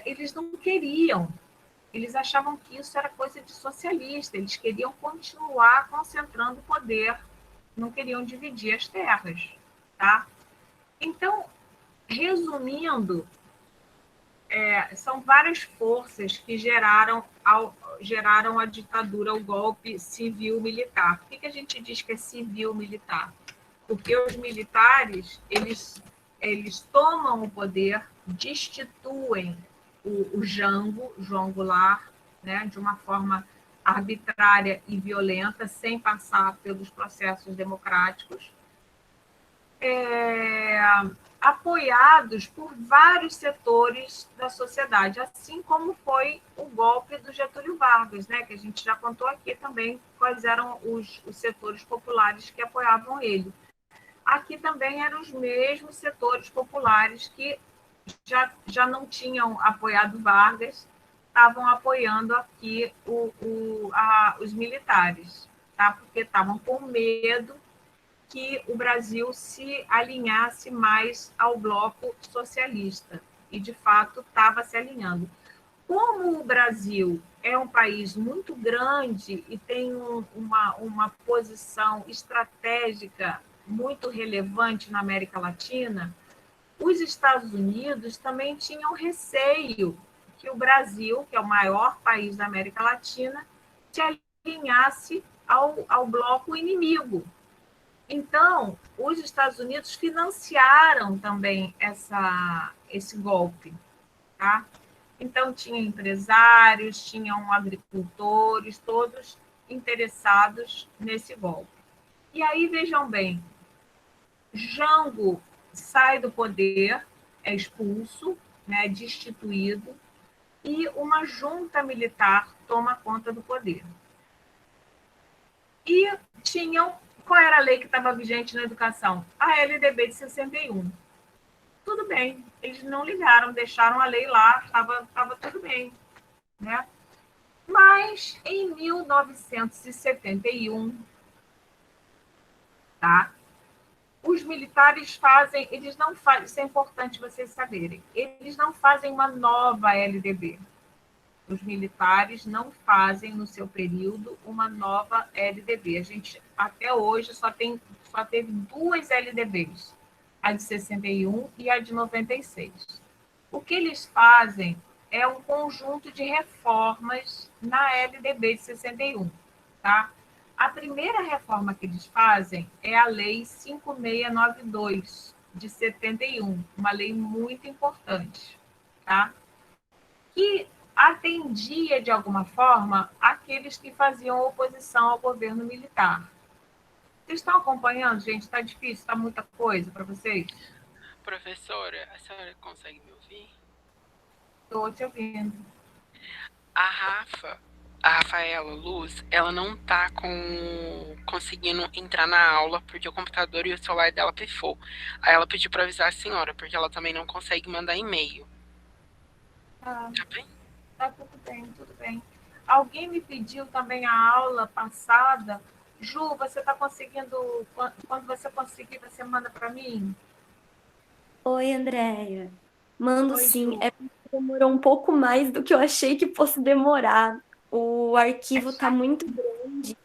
Eles não queriam, eles achavam que isso era coisa de socialista, eles queriam continuar concentrando o poder, não queriam dividir as terras, tá? Então, resumindo, são várias forças que geraram a ditadura, o golpe civil-militar. Por que a gente diz que é civil-militar? Porque os militares, eles tomam o poder, destituem o Jango, João Goulart, né, de uma forma arbitrária e violenta, sem passar pelos processos democráticos, apoiados por vários setores da sociedade, assim como foi o golpe do Getúlio Vargas, né, que a gente já contou aqui também quais eram os setores populares que apoiavam ele. Aqui também eram os mesmos setores populares que já não tinham apoiado Vargas, estavam apoiando aqui os militares, tá? Porque estavam com medo que o Brasil se alinhasse mais ao bloco socialista, e de fato estava se alinhando. Como o Brasil é um país muito grande e tem uma posição estratégica muito relevante na América Latina, os Estados Unidos também tinham receio que o Brasil, que é o maior país da América Latina, se alinhasse ao bloco inimigo. Então, os Estados Unidos financiaram também esse golpe, tá? Então, tinha empresários, tinham agricultores, todos interessados nesse golpe. E aí, vejam bem, Jango sai do poder, é expulso, né, destituído, e uma junta militar toma conta do poder. E qual era a lei que estava vigente na educação? A LDB de 61. Tudo bem, eles não ligaram, deixaram a lei lá, estava tudo bem, né? Mas, em 1971, tá? Os militares eles não fazem, isso é importante vocês saberem, eles não fazem uma nova LDB. Os militares não fazem, no seu período, uma nova LDB. A gente, até hoje, só teve duas LDBs, a de 61 e a de 96. O que eles fazem é um conjunto de reformas na LDB de 61, tá? A primeira reforma que eles fazem é a Lei 5692, de 71, uma lei muito importante, tá? Que atendia, de alguma forma, aqueles que faziam oposição ao governo militar. Vocês estão acompanhando, gente? Está difícil? Está muita coisa para vocês? Professora, a senhora consegue me ouvir? Estou te ouvindo. A Rafaela Luz, ela não tá conseguindo entrar na aula porque o computador e o celular dela pifou. Aí ela pediu para avisar a senhora, porque ela também não consegue mandar e-mail. Tá bem? Tá tudo bem, tudo bem. Alguém me pediu também a aula passada. Ju, você está conseguindo? Quando você conseguir, você manda para mim? Oi, Andréia. Mando Oi, sim. Ju. É porque demorou um pouco mais do que eu achei que fosse demorar. O arquivo tá muito grande.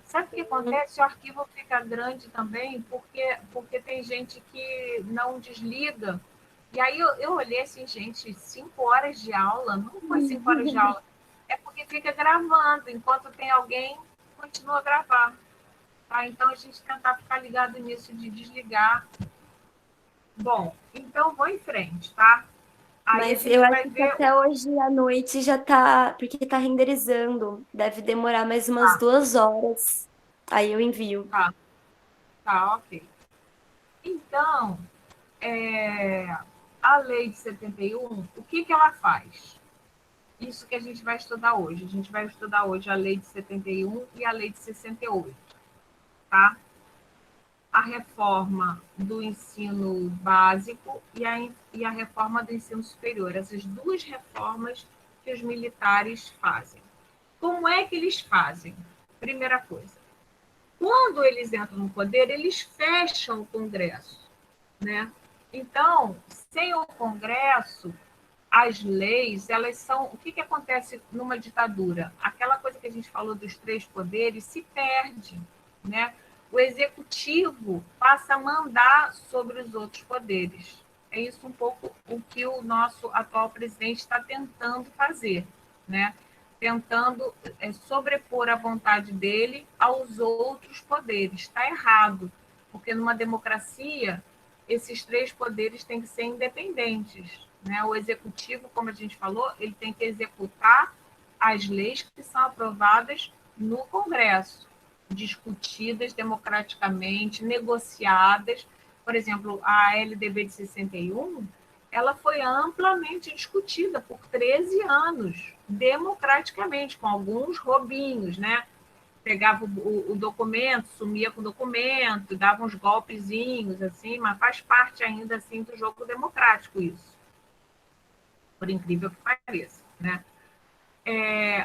Sabe o que acontece? O arquivo fica grande também, porque tem gente que não desliga. E aí eu olhei assim, gente, 5 horas de aula? Não foi 5 horas de aula. É porque fica gravando, enquanto tem alguém, continua a gravar. Tá? Então, a gente tentar ficar ligado nisso de desligar. Bom, então vou em frente, tá? Aí a Mas gente eu vai acho que ver. até hoje à noite já tá, porque tá renderizando. Deve demorar mais umas 2 horas. Aí eu envio. Tá, ok. Então, a lei de 71, o que ela faz? isso que a gente vai estudar hoje. A gente vai estudar hoje a Lei de 71 e a Lei de 68, tá? A reforma do ensino básico e a reforma do ensino superior. Essas duas reformas que os militares fazem. Como é que eles fazem? Primeira coisa, quando eles entram no poder, eles fecham o Congresso, né? Então, sem o Congresso, as leis, elas são... O que acontece numa ditadura? Aquela coisa que a gente falou dos três poderes se perde, né? O executivo passa a mandar sobre os outros poderes. É isso um pouco o que o nosso atual presidente está tentando fazer, né? Tentando sobrepor a vontade dele aos outros poderes. Está errado, porque numa democracia esses três poderes têm que ser independentes, né? O executivo, como a gente falou, ele tem que executar as leis que são aprovadas no Congresso, discutidas democraticamente, negociadas. Por exemplo, a LDB de 61, ela foi amplamente discutida por 13 anos, democraticamente, com alguns roubinhos, né? Pegava o documento, sumia com o documento, dava uns golpezinhos, assim, mas faz parte ainda assim do jogo democrático isso, por incrível que pareça, né?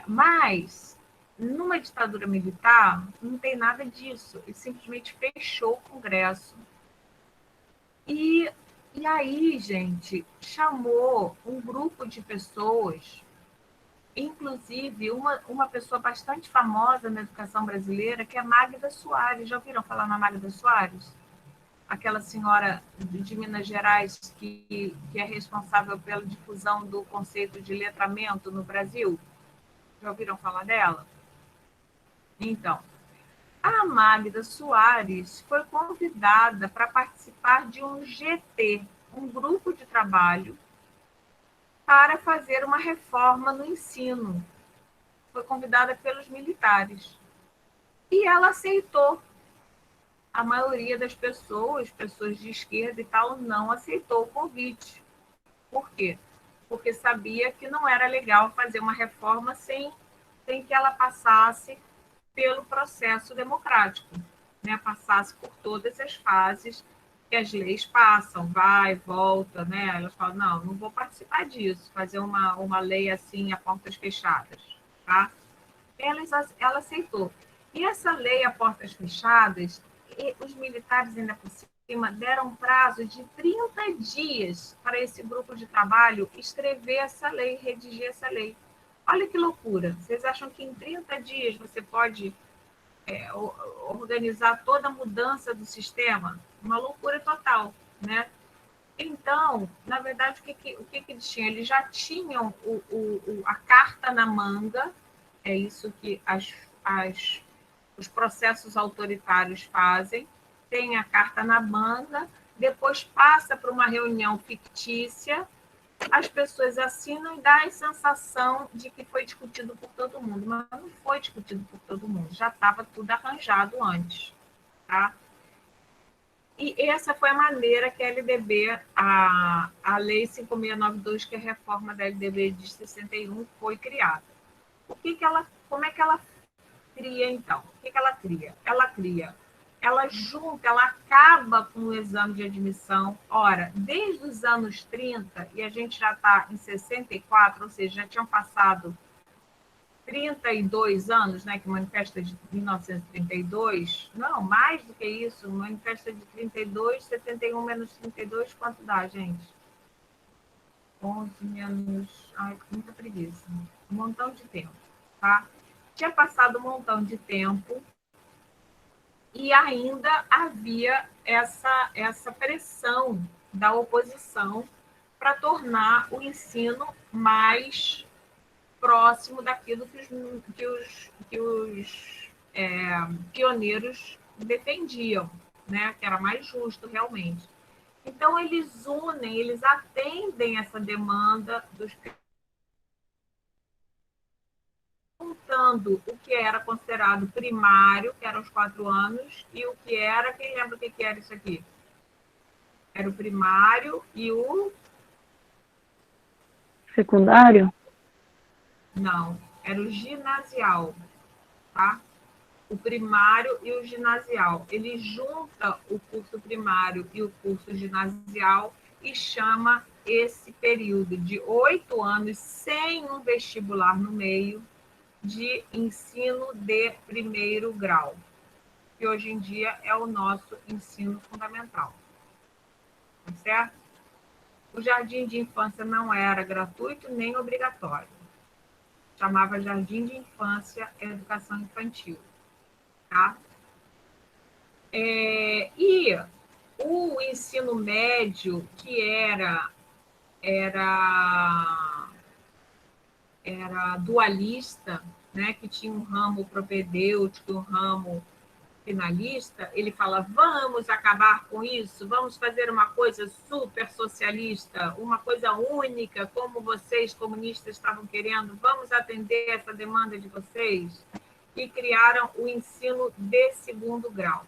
Mas, numa ditadura militar, não tem nada disso. Ele simplesmente fechou o Congresso. E aí, gente, chamou um grupo de pessoas, inclusive uma pessoa bastante famosa na educação brasileira, que é Magda Soares. Já ouviram falar na Magda Soares? Aquela senhora de Minas Gerais que é responsável pela difusão do conceito de letramento no Brasil. Já ouviram falar dela? Então, a Magda Soares foi convidada para participar de um GT, um grupo de trabalho, para fazer uma reforma no ensino. Foi convidada pelos militares. E ela aceitou. A maioria das pessoas de esquerda e tal, não aceitou o convite. Por quê? Porque sabia que não era legal fazer uma reforma sem que ela passasse pelo processo democrático, né? Passasse por todas as fases que as leis passam, vai, volta, né? Elas falam, não vou participar disso, fazer uma lei assim a portas fechadas, tá? Ela aceitou. E essa lei a portas fechadas, os militares ainda por cima deram um prazo de 30 dias para esse grupo de trabalho escrever essa lei, redigir essa lei. Olha que loucura. Vocês acham que em 30 dias você pode organizar toda a mudança do sistema? Uma loucura total, né? Então, na verdade, o que eles tinham? Eles já tinham a carta na manga, é isso que os processos autoritários fazem, tem a carta na manga, depois passa para uma reunião fictícia, as pessoas assinam e dá a sensação de que foi discutido por todo mundo, mas não foi discutido por todo mundo, já estava tudo arranjado antes, tá? E essa foi a maneira que a LDB, a Lei 5692, que é a reforma da LDB de 61, foi criada. Como é que ela cria, então? O que ela cria? Ela junta, ela acaba com o exame de admissão. Ora, desde os anos 30, e a gente já está em 64, ou seja, já tinham passado 32 anos, né, que o Manifesto é de 1932, não, mais do que isso, o Manifesto é de 32, 71 menos 32, quanto dá, gente? 11 menos... Ai, muita preguiça. Um montão de tempo, tá? Tinha passado um montão de tempo e ainda havia essa pressão da oposição para tornar o ensino mais próximo daquilo que os pioneiros defendiam, né? Que era mais justo realmente. Então, eles atendem essa demanda dos juntando o que era considerado primário, que eram os 4 anos, e o que era, quem lembra o que era isso aqui? Era o primário e o Secundário? Não, era o ginasial, tá? O primário e o ginasial. Ele junta o curso primário e o curso ginasial e chama esse período de 8 anos sem um vestibular no meio de ensino de primeiro grau, que hoje em dia é o nosso ensino fundamental. Tá certo? O jardim de infância não era gratuito nem obrigatório. Chamava Jardim de Infância Educação Infantil. Tá? E o ensino médio, que era dualista, né, que tinha um ramo propedêutico e um ramo finalista, ele fala: vamos acabar com isso, vamos fazer uma coisa super socialista, uma coisa única, como vocês comunistas estavam querendo, vamos atender essa demanda de vocês. E criaram o ensino de segundo grau.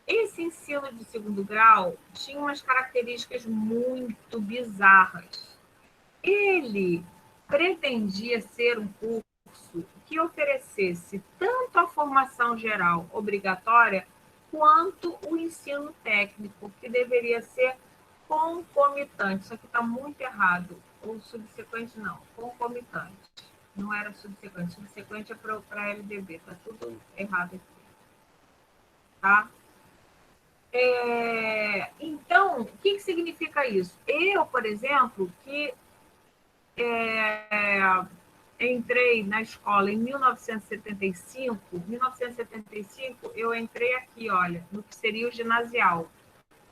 Esse ensino de segundo grau tinha umas características muito bizarras. Ele pretendia ser um curso que oferecesse tanto a formação geral obrigatória quanto o ensino técnico, que deveria ser concomitante. Isso aqui está muito errado. Ou subsequente, não. Concomitante. Não era subsequente. Subsequente é para a LDB. Está tudo errado aqui. Tá? Então, o que significa isso? Eu, por exemplo, que entrei na escola em 1975, eu entrei aqui, olha, no que seria o ginasial.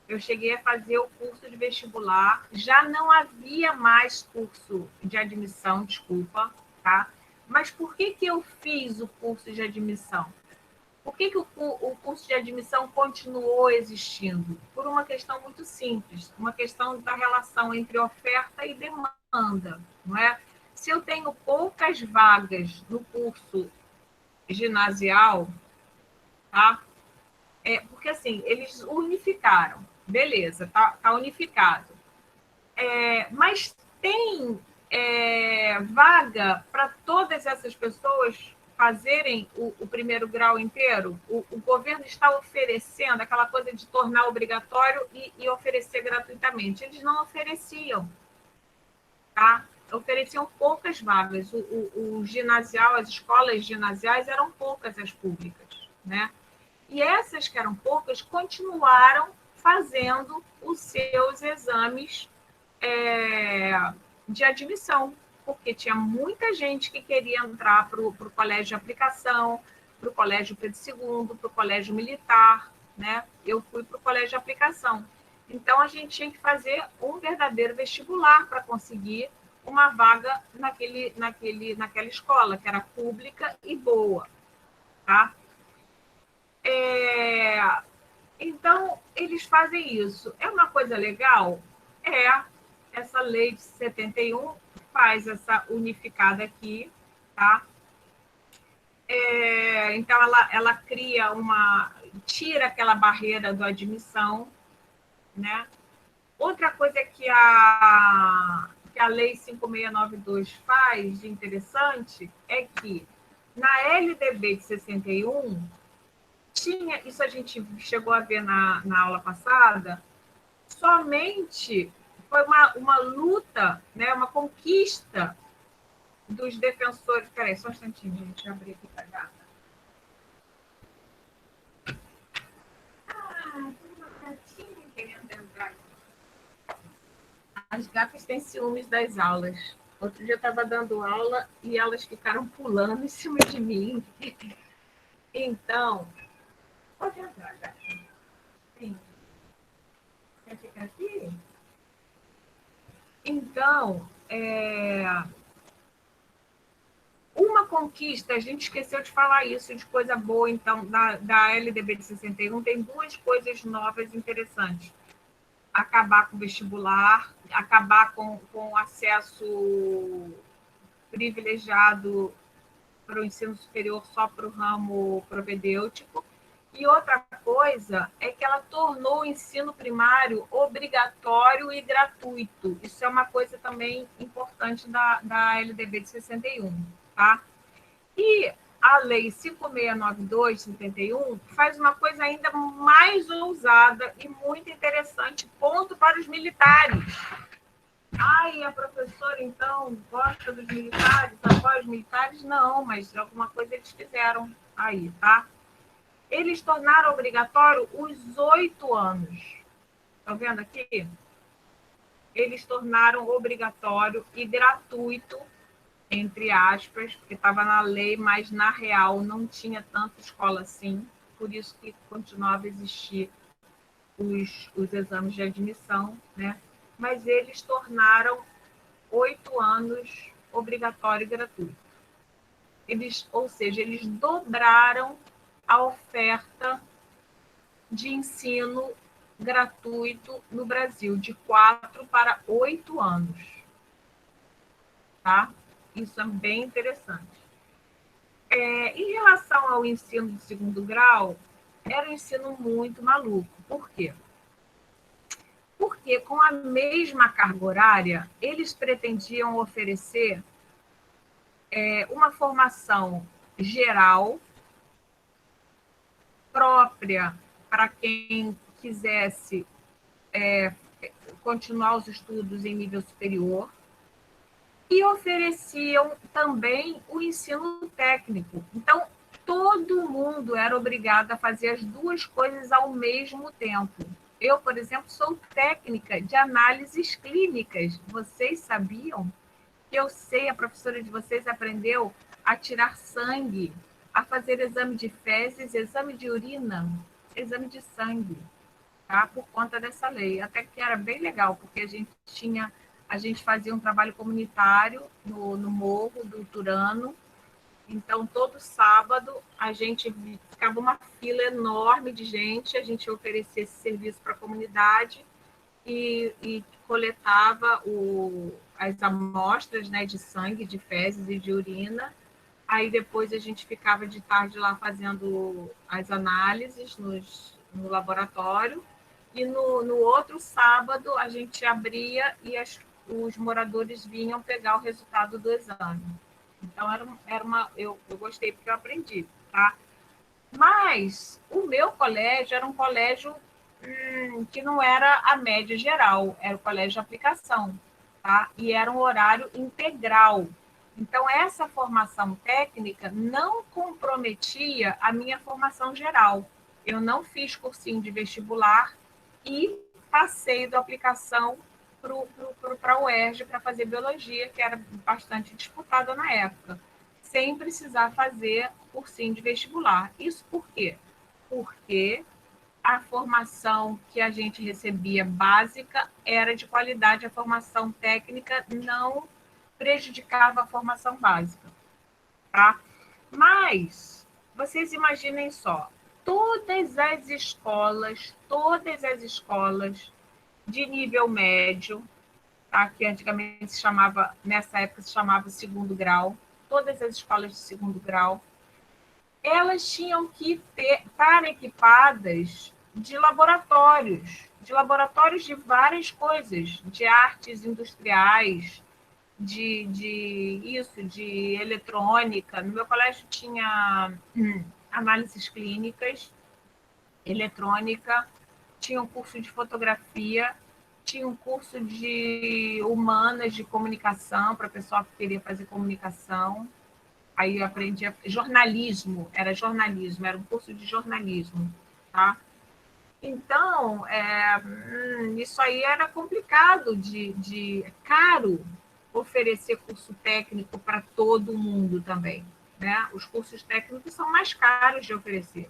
Eu cheguei a fazer o curso de vestibular, já não havia mais curso de admissão, desculpa, tá? Mas por que eu fiz o curso de admissão? Por que o curso de admissão continuou existindo? Por uma questão muito simples, uma questão da relação entre oferta e demanda, não é? Se eu tenho poucas vagas no curso ginasial, tá? Porque assim, eles unificaram, beleza, tá unificado. Mas tem vaga para todas essas pessoas fazerem o primeiro grau inteiro? O governo está oferecendo aquela coisa de tornar obrigatório e oferecer gratuitamente. Eles não ofereciam, tá? Ofereciam poucas vagas. O ginasial, as escolas ginasiais eram poucas as públicas, né? E essas que eram poucas continuaram fazendo os seus exames de admissão, porque tinha muita gente que queria entrar para o colégio de aplicação, para o colégio Pedro II, para o colégio militar, né? Eu fui para o colégio de aplicação. Então, a gente tinha que fazer um verdadeiro vestibular para conseguir uma vaga naquela escola, que era pública e boa, tá? Então, eles fazem isso. É uma coisa legal? Essa lei de 71 faz essa unificada aqui, tá? Então, ela cria tira aquela barreira da admissão, né? Outra coisa que a lei 5692 faz de interessante é que na LDB de 61 tinha, isso a gente chegou a ver na aula passada, somente foi uma luta, né, uma conquista dos defensores. Peraí, só um instantinho, gente, abrir aqui para a gata. Tem uma gatinha querendo entrar. As gatas têm ciúmes das aulas. Outro dia eu estava dando aula e elas ficaram pulando em cima de mim. Então, pode entrar, gatinha. Sim. Quer ficar aqui? Então, uma conquista, a gente esqueceu de falar isso, de coisa boa, então, da LDB de 61, tem duas coisas novas interessantes. Acabar com o vestibular, acabar com o acesso privilegiado para o ensino superior só para o ramo propedêutico, E outra coisa é que ela tornou o ensino primário obrigatório e gratuito. Isso é uma coisa também importante da LDB de 61, tá? E a Lei 5692 de 71 faz uma coisa ainda mais ousada e muito interessante, ponto para os militares. Ai, a professora, então, gosta dos militares, apoia os militares? Não, mas alguma coisa eles fizeram aí, tá? Eles tornaram obrigatório os 8 anos. Estão vendo aqui? Eles tornaram obrigatório e gratuito, entre aspas, porque estava na lei, mas na real não tinha tanta escola assim, por isso que continuava a existir os exames de admissão, né? Mas eles tornaram 8 anos obrigatório e gratuito. Ou seja, eles dobraram a oferta de ensino gratuito no Brasil, de 4 para 8 anos. Tá? Isso é bem interessante. Em relação ao ensino de segundo grau, era um ensino muito maluco. Por quê? Porque com a mesma carga horária, eles pretendiam oferecer uma formação geral própria para quem quisesse continuar os estudos em nível superior e ofereciam também o ensino técnico. Então, todo mundo era obrigado a fazer as duas coisas ao mesmo tempo. Eu, por exemplo, sou técnica de análises clínicas. Vocês sabiam que eu sei, a professora de vocês aprendeu a tirar sangue, a fazer exame de fezes, exame de urina, exame de sangue, tá? Por conta dessa lei. Até que era bem legal, porque a gente fazia um trabalho comunitário no Morro do Turano. Então, todo sábado, a gente ficava uma fila enorme de gente, a gente oferecia esse serviço para a comunidade e coletava as amostras, né, de sangue, de fezes e de urina. Aí depois a gente ficava de tarde lá fazendo as análises no laboratório. E no outro sábado a gente abria e os moradores vinham pegar o resultado do exame. Então eu gostei porque eu aprendi, tá? Mas o meu colégio era um colégio que não era a média geral, era o colégio de aplicação, tá? E era um horário integral. Então, essa formação técnica não comprometia a minha formação geral. Eu não fiz cursinho de vestibular e passei da aplicação para a UERJ para fazer biologia, que era bastante disputada na época, sem precisar fazer cursinho de vestibular. Isso por quê? Porque a formação que a gente recebia básica era de qualidade, a formação técnica não prejudicava a formação básica, tá? Mas vocês imaginem só, todas as escolas de nível médio, tá? Que antigamente se chamava, nessa época se chamava segundo grau, todas as escolas de segundo grau, elas tinham que estar equipadas de laboratórios de várias coisas, de artes industriais, de eletrônica. No meu colégio tinha análises clínicas, eletrônica, tinha um curso de fotografia, tinha um curso de humanas de comunicação, para o pessoal que queria fazer comunicação. Aí eu aprendi jornalismo, era um curso de jornalismo, tá? Então, isso aí era complicado, caro oferecer curso técnico para todo mundo também, né? Os cursos técnicos são mais caros de oferecer.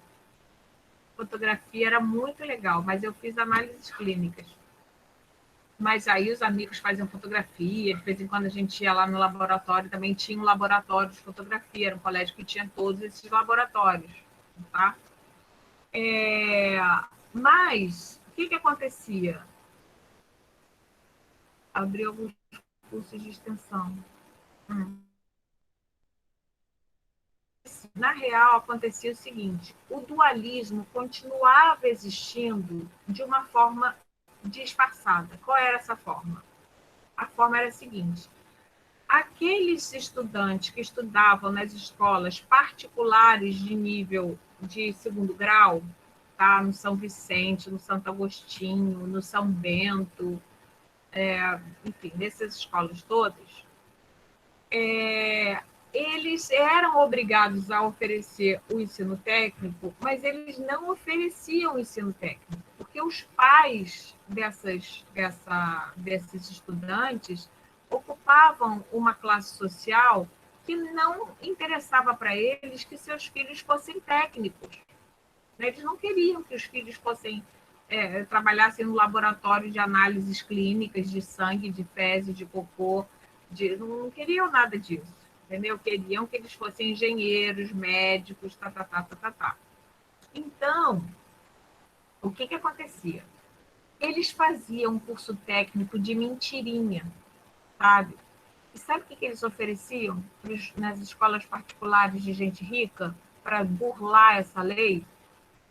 Fotografia era muito legal, mas eu fiz análises clínicas. Mas aí os amigos faziam fotografia, de vez em quando a gente ia lá no laboratório, também tinha um laboratório de fotografia, era um colégio que tinha todos esses laboratórios, tá? Mas, o que acontecia? Abriu alguns cursos de extensão. na real, acontecia o seguinte: o dualismo continuava existindo de uma forma disfarçada. Qual era essa forma? A forma era a seguinte: aqueles estudantes que estudavam nas escolas particulares de nível de segundo grau, tá? No São Vicente, no Santo Agostinho, no São Bento, enfim, nessas escolas todas, eles eram obrigados a oferecer o ensino técnico, mas eles não ofereciam o ensino técnico, porque os pais desses estudantes ocupavam uma classe social que não interessava para eles que seus filhos fossem técnicos. Eles não queriam que os filhos trabalhassem no laboratório de análises clínicas de sangue, de fezes, de cocô, não queriam nada disso, entendeu? Queriam que eles fossem engenheiros, médicos, tá. Então, o que acontecia? Eles faziam um curso técnico de mentirinha, sabe? E sabe o que eles ofereciam nas escolas particulares de gente rica para burlar essa lei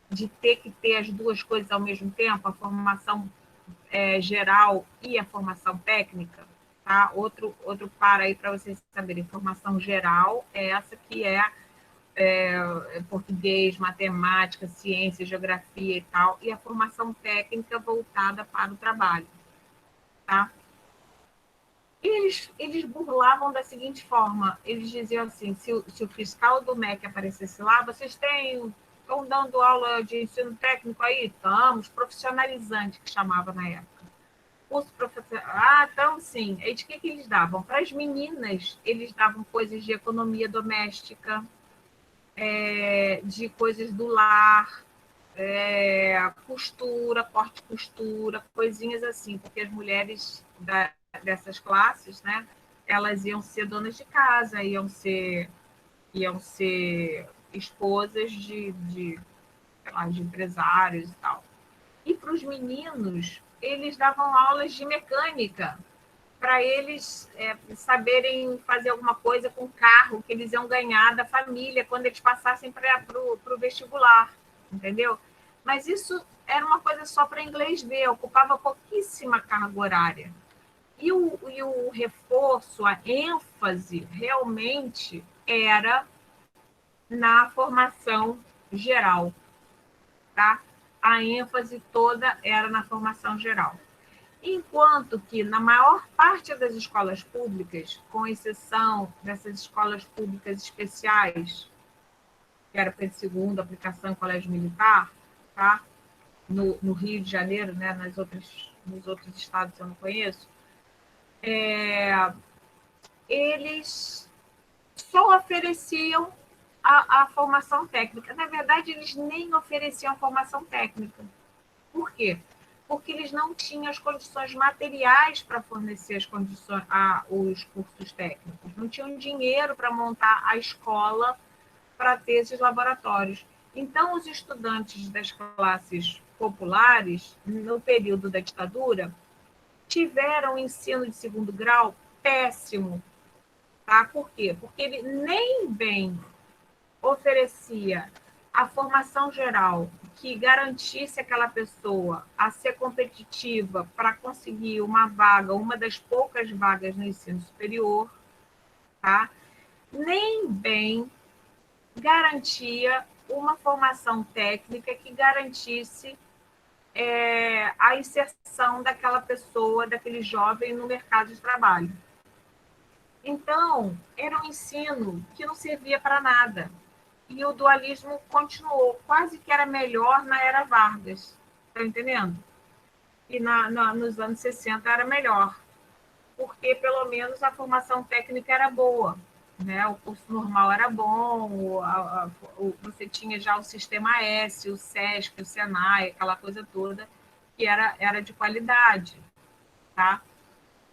de ter que ter as duas coisas ao mesmo tempo, a formação geral e a formação técnica? Tá? Outro para aí para vocês saberem. Formação geral é essa que é português, matemática, ciência, geografia e tal, e a formação técnica voltada para o trabalho. Tá? Eles burlavam da seguinte forma: eles diziam assim, se o fiscal do MEC aparecesse lá, vocês estão dando aula de ensino técnico aí? Estamos, profissionalizante, que chamava na época. Curso profissional. Então sim. E de que eles davam? Para as meninas, eles davam coisas de economia doméstica, de coisas do lar, costura, corte e costura, coisinhas assim, porque as mulheres dessas classes, né, elas iam ser donas de casa, iam ser esposas de empresários e tal. E para os meninos, eles davam aulas de mecânica, para eles saberem fazer alguma coisa com o carro que eles iam ganhar da família quando eles passassem para o vestibular, entendeu? Mas isso era uma coisa só para inglês ver, ocupava pouquíssima carga horária. E o reforço, a ênfase, realmente era na formação geral, tá? A ênfase toda era na formação geral. Enquanto que, na maior parte das escolas públicas, com exceção dessas escolas públicas especiais, que era para segundo, aplicação em colégio militar, tá? No Rio de Janeiro, né? Nos outros estados eu não conheço, eles só ofereciam a formação técnica. Na verdade, eles nem ofereciam formação técnica. Por quê? Porque eles não tinham as condições materiais para fornecer os cursos técnicos. Não tinham dinheiro para montar a escola para ter esses laboratórios. Então, os estudantes das classes populares, no período da ditadura, tiveram ensino de segundo grau péssimo. Tá? Por quê? Porque ele nem bem oferecia a formação geral que garantisse aquela pessoa a ser competitiva para conseguir uma vaga, uma das poucas vagas no ensino superior, tá? Nem bem garantia uma formação técnica que garantisse a inserção daquela pessoa, daquele jovem no mercado de trabalho. Então, era um ensino que não servia para nada. E o dualismo continuou, quase que era melhor na era Vargas, está entendendo? E nos anos 60 era melhor, porque pelo menos a formação técnica era boa, né? O curso normal era bom, você tinha já o Sistema S, o SESC, o Senai, aquela coisa toda, que era de qualidade, tá?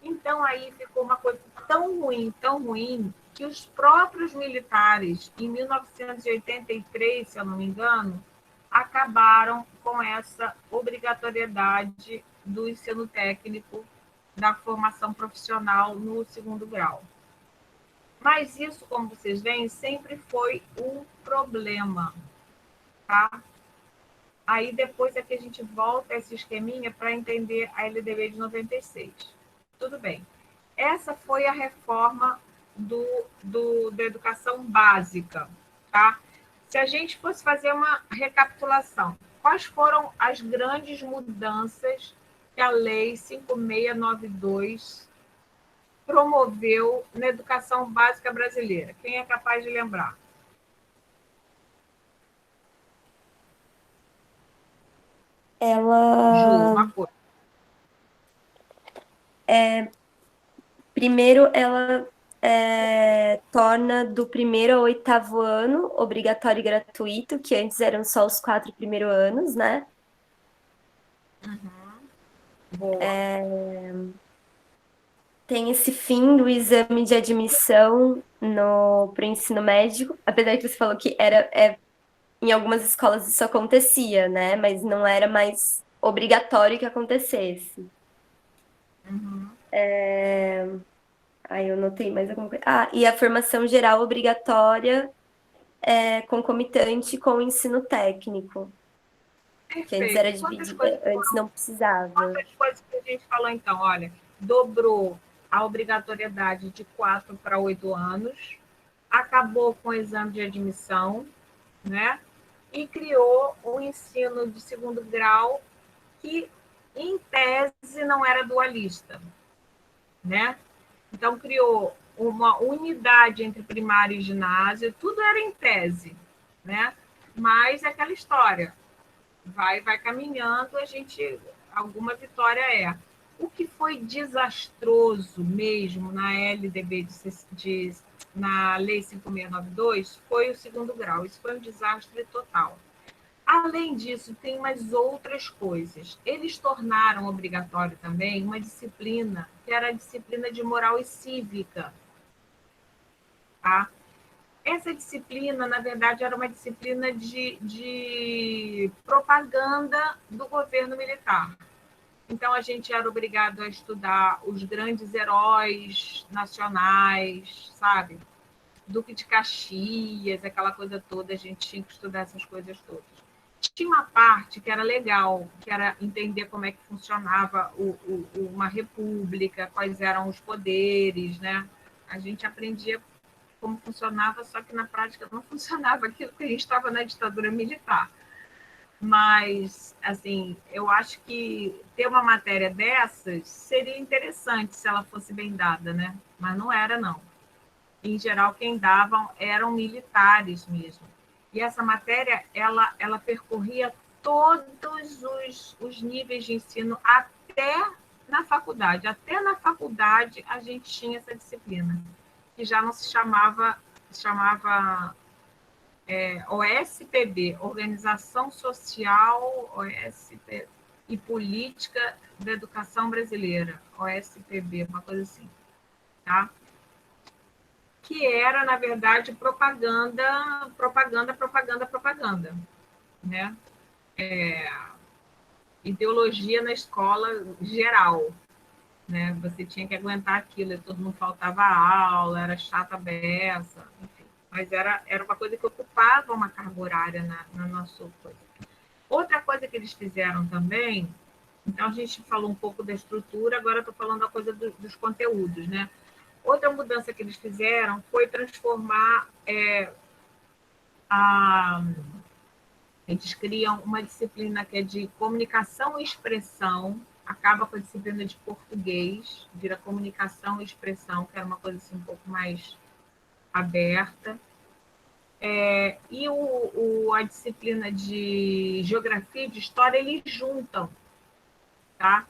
Então, aí ficou uma coisa tão ruim, que os próprios militares, em 1983, se eu não me engano, acabaram com essa obrigatoriedade do ensino técnico da formação profissional no segundo grau. Mas isso, como vocês veem, sempre foi um problema, tá? Aí depois é que a gente volta a esse esqueminha para entender a LDB de 96. Tudo bem. Essa foi a reforma da educação básica, tá? Se a gente fosse fazer uma recapitulação, quais foram as grandes mudanças que a Lei 5692 promoveu na educação básica brasileira? Quem é capaz de lembrar? Ju, Ela, uma coisa. primeiro, ela torna do primeiro ao oitavo ano obrigatório e gratuito, que antes eram só os 4 primeiros anos, né? Boa. Tem esse fim do exame de admissão para o ensino médio, apesar que você falou que em algumas escolas isso acontecia, né? Mas não era mais obrigatório que acontecesse. Aí eu notei mais alguma coisa. Ah, e a formação geral obrigatória concomitante com o ensino técnico, que antes era Perfeito. Quantas dividido, coisas antes não precisava. Quantas coisas que a gente falou, então? Olha, dobrou a obrigatoriedade de 4 para 8 anos, acabou com o exame de admissão, né? E criou o ensino de segundo grau, que, em tese, não era dualista, né? Então, criou uma unidade entre primário e ginásio, tudo era em tese, né? Mas é aquela história, vai caminhando, alguma vitória é. O que foi desastroso mesmo na LDB na Lei 5692 foi o segundo grau. Isso foi um desastre total. Além disso, tem mais outras coisas. Eles tornaram obrigatório também uma disciplina, que era a disciplina de moral e cívica. Tá? Essa disciplina, na verdade, era uma disciplina de propaganda do governo militar. Então, a gente era obrigado a estudar os grandes heróis nacionais, sabe? Duque de Caxias, aquela coisa toda, a gente tinha que estudar essas coisas todas. Tinha uma parte que era legal, que era entender como é que funcionava uma república, quais eram os poderes, né? A gente aprendia como funcionava, só que na prática não funcionava aquilo que a gente estava na ditadura militar. Mas, assim, eu acho que ter uma matéria dessas seria interessante se ela fosse bem dada, né? Mas não era, não. Em geral, quem davam eram militares mesmo. E essa matéria, ela percorria todos os níveis de ensino até na faculdade. Até na faculdade a gente tinha essa disciplina, que já não se chamava OSPB, Organização Social OSP, e Política da Educação Brasileira, OSPB, uma coisa assim, tá? Que era, na verdade, propaganda, né? Ideologia na escola geral, né? Você tinha que aguentar aquilo, todo mundo faltava aula, era chata beça, enfim. Mas era uma coisa que ocupava uma carga horária na nossa coisa. Outra coisa que eles fizeram também, então a gente falou um pouco da estrutura, agora eu estou falando da coisa dos conteúdos, né? Outra mudança que eles fizeram foi transformar eles criam uma disciplina que é de comunicação e expressão, acaba com a disciplina de português, vira comunicação e expressão, que era uma coisa assim um pouco mais aberta. E a disciplina de geografia e de história, eles juntam, tá?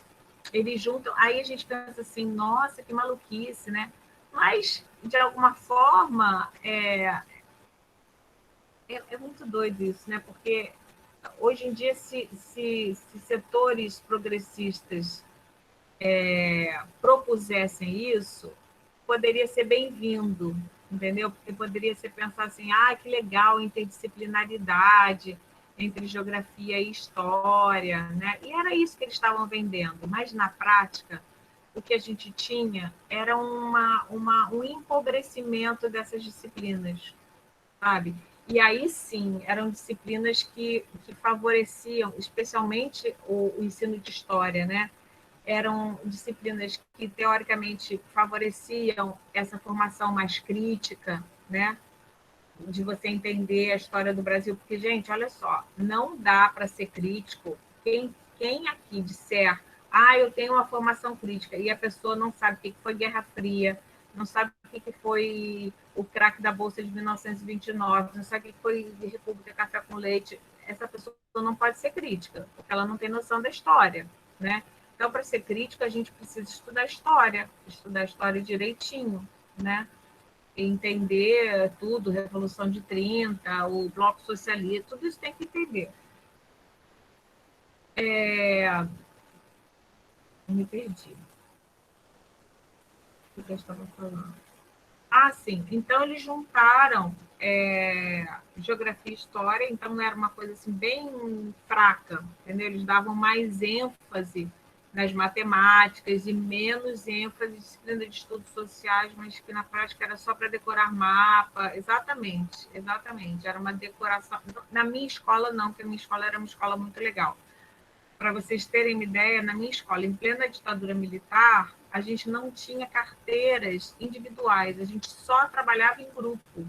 Eles juntam, aí a gente pensa assim, nossa, que maluquice, né? Mas, de alguma forma, é muito doido isso, né? Porque hoje em dia, se setores progressistas propusessem isso, poderia ser bem-vindo, entendeu? Porque poderia ser pensar assim, que legal, interdisciplinaridade entre geografia e história, né? E era isso que eles estavam vendendo, mas na prática, o que a gente tinha era um empobrecimento dessas disciplinas, sabe? E aí sim, eram disciplinas que favoreciam, especialmente o ensino de história, né? Eram disciplinas que, teoricamente, favoreciam essa formação mais crítica, né? De você entender a história do Brasil. Porque, gente, olha só, não dá para ser crítico. Quem aqui disser, eu tenho uma formação crítica, e a pessoa não sabe o que foi Guerra Fria, não sabe o que foi o craque da Bolsa de 1929, não sabe o que foi República Café com Leite, essa pessoa não pode ser crítica, porque ela não tem noção da história, né? Então, para ser crítico, a gente precisa estudar a história direitinho, né? Entender tudo, Revolução de 30, o Bloco Socialista, tudo isso tem que entender. Me perdi. O que eu estava falando? Sim. Então, eles juntaram geografia e história, então não era uma coisa assim bem fraca, entendeu? Eles davam mais ênfase nas matemáticas e menos ênfase em disciplina de estudos sociais, mas que na prática era só para decorar mapa. Exatamente. Era uma decoração. Na minha escola, não, porque a minha escola era uma escola muito legal. Para vocês terem uma ideia, na minha escola, em plena ditadura militar, a gente não tinha carteiras individuais, a gente só trabalhava em grupo.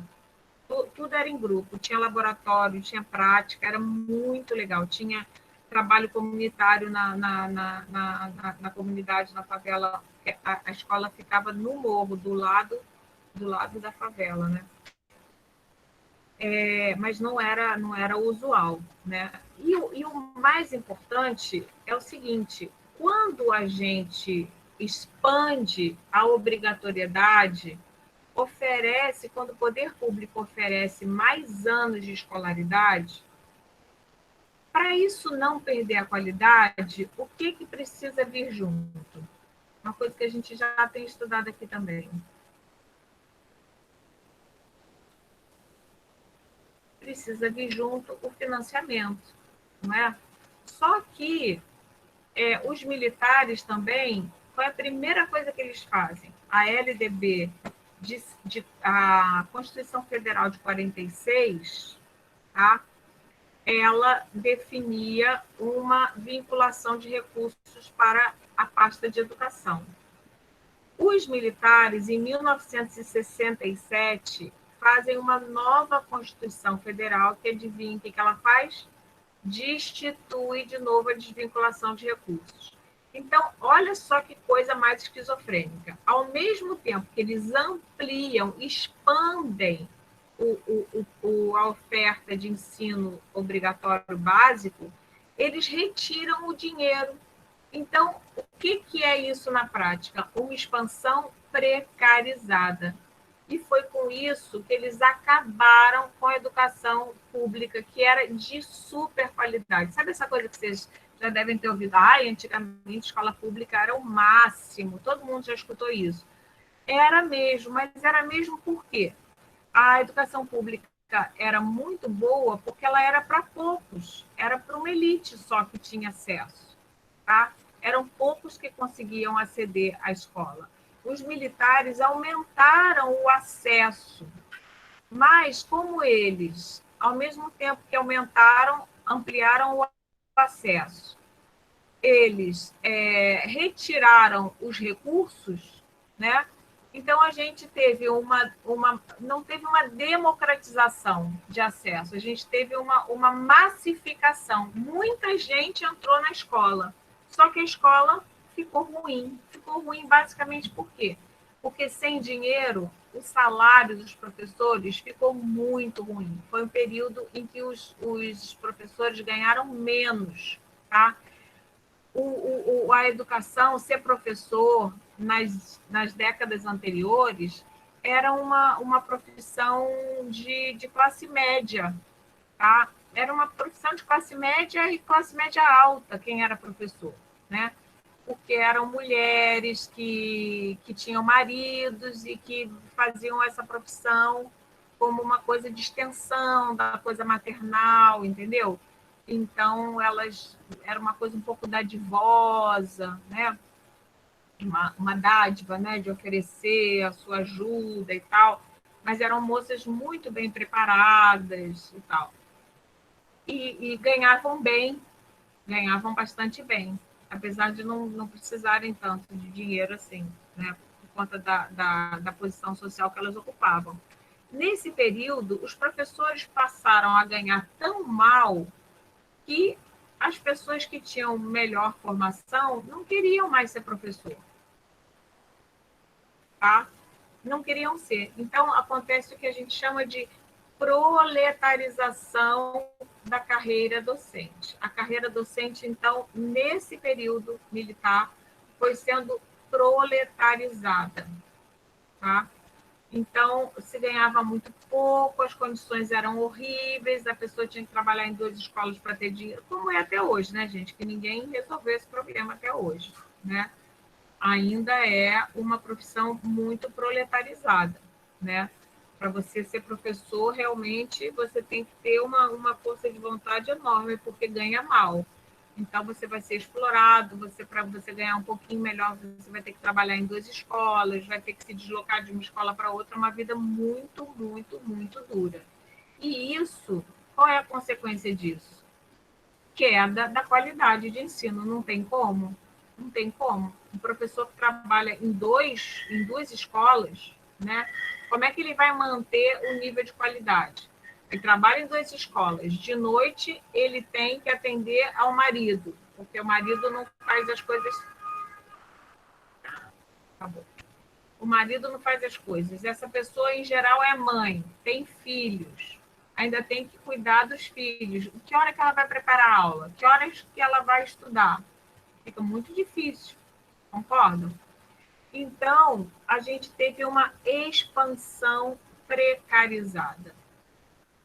Tudo era em grupo, tinha laboratório, tinha prática, era muito legal. Tinha trabalho comunitário na comunidade, na favela. A escola ficava no morro, do lado da favela, né? Mas não era usual, né? E o mais importante é o seguinte: quando a gente expande a obrigatoriedade, quando o poder público oferece mais anos de escolaridade, para isso não perder a qualidade, o que precisa vir junto? Uma coisa que a gente já tem estudado aqui também. Precisa vir junto o financiamento, não é? Só que os militares também, qual é a primeira coisa que eles fazem? A LDB, a Constituição Federal de 46, tá? Ela definia uma vinculação de recursos para a pasta de educação. Os militares, em 1967, fazem uma nova Constituição Federal, que adivinha o que ela faz? Destitui de novo a desvinculação de recursos. Então, olha só que coisa mais esquizofrênica. Ao mesmo tempo que eles ampliam, expandem a oferta de ensino obrigatório básico, eles retiram o dinheiro. Então, o que é isso na prática? Uma expansão precarizada. E foi com isso que eles acabaram com a educação pública, que era de super qualidade. Sabe essa coisa que vocês já devem ter ouvido? Antigamente a escola pública era o máximo, todo mundo já escutou isso. Era mesmo, mas era mesmo por quê? A educação pública era muito boa porque ela era para poucos, era para uma elite só que tinha acesso, tá? Eram poucos que conseguiam aceder à escola. Os militares aumentaram o acesso, mas como eles, ao mesmo tempo que ampliaram o acesso, eles retiraram os recursos, né? Então, a gente teve não teve uma democratização de acesso, a gente teve uma massificação. Muita gente entrou na escola, só que a escola ficou ruim. Ficou ruim basicamente por quê? Porque sem dinheiro, o salário dos professores ficou muito ruim. Foi um período em que os professores ganharam menos, tá? A educação, ser professor, nas décadas anteriores, era uma profissão de classe média, tá? Era uma profissão de classe média e classe média alta, quem era professor, né? Porque eram mulheres que tinham maridos e que faziam essa profissão como uma coisa de extensão da coisa maternal, entendeu? Então, elas era uma coisa um pouco dadivosa, né? uma dádiva, né, de oferecer a sua ajuda e tal, mas eram moças muito bem preparadas e tal. E ganhavam bastante bem, apesar de não precisarem tanto de dinheiro assim, né, por conta da posição social que elas ocupavam. Nesse período, os professores passaram a ganhar tão mal que as pessoas que tinham melhor formação não queriam mais ser professor, tá? Não queriam ser. Então, acontece o que a gente chama de proletarização da carreira docente. A carreira docente, então, nesse período militar, foi sendo proletarizada, tá? Então, se ganhava muito pouco, as condições eram horríveis, a pessoa tinha que trabalhar em 2 escolas para ter dinheiro, como é até hoje, né, gente? Que ninguém resolveu esse problema até hoje, né? Ainda é uma profissão muito proletarizada, né? Para você ser professor, realmente você tem que ter uma força de vontade enorme, porque ganha mal. Então, você vai ser explorado, para você ganhar um pouquinho melhor, você vai ter que trabalhar em 2 escolas, vai ter que se deslocar de uma escola para outra, uma vida muito, muito, muito dura. E isso, qual é a consequência disso? Queda da qualidade de ensino, não tem como. Não tem como. Um professor que trabalha em 2 escolas, né? Como é que ele vai manter o nível de qualidade? Ele trabalha em 2 escolas. De noite, ele tem que atender ao marido, porque o marido não faz as coisas. Acabou. O marido não faz as coisas. Essa pessoa, em geral, é mãe, tem filhos, ainda tem que cuidar dos filhos. Que hora que ela vai preparar a aula? Que horas que ela vai estudar? Fica muito difícil, concordo? Então, a gente teve uma expansão precarizada,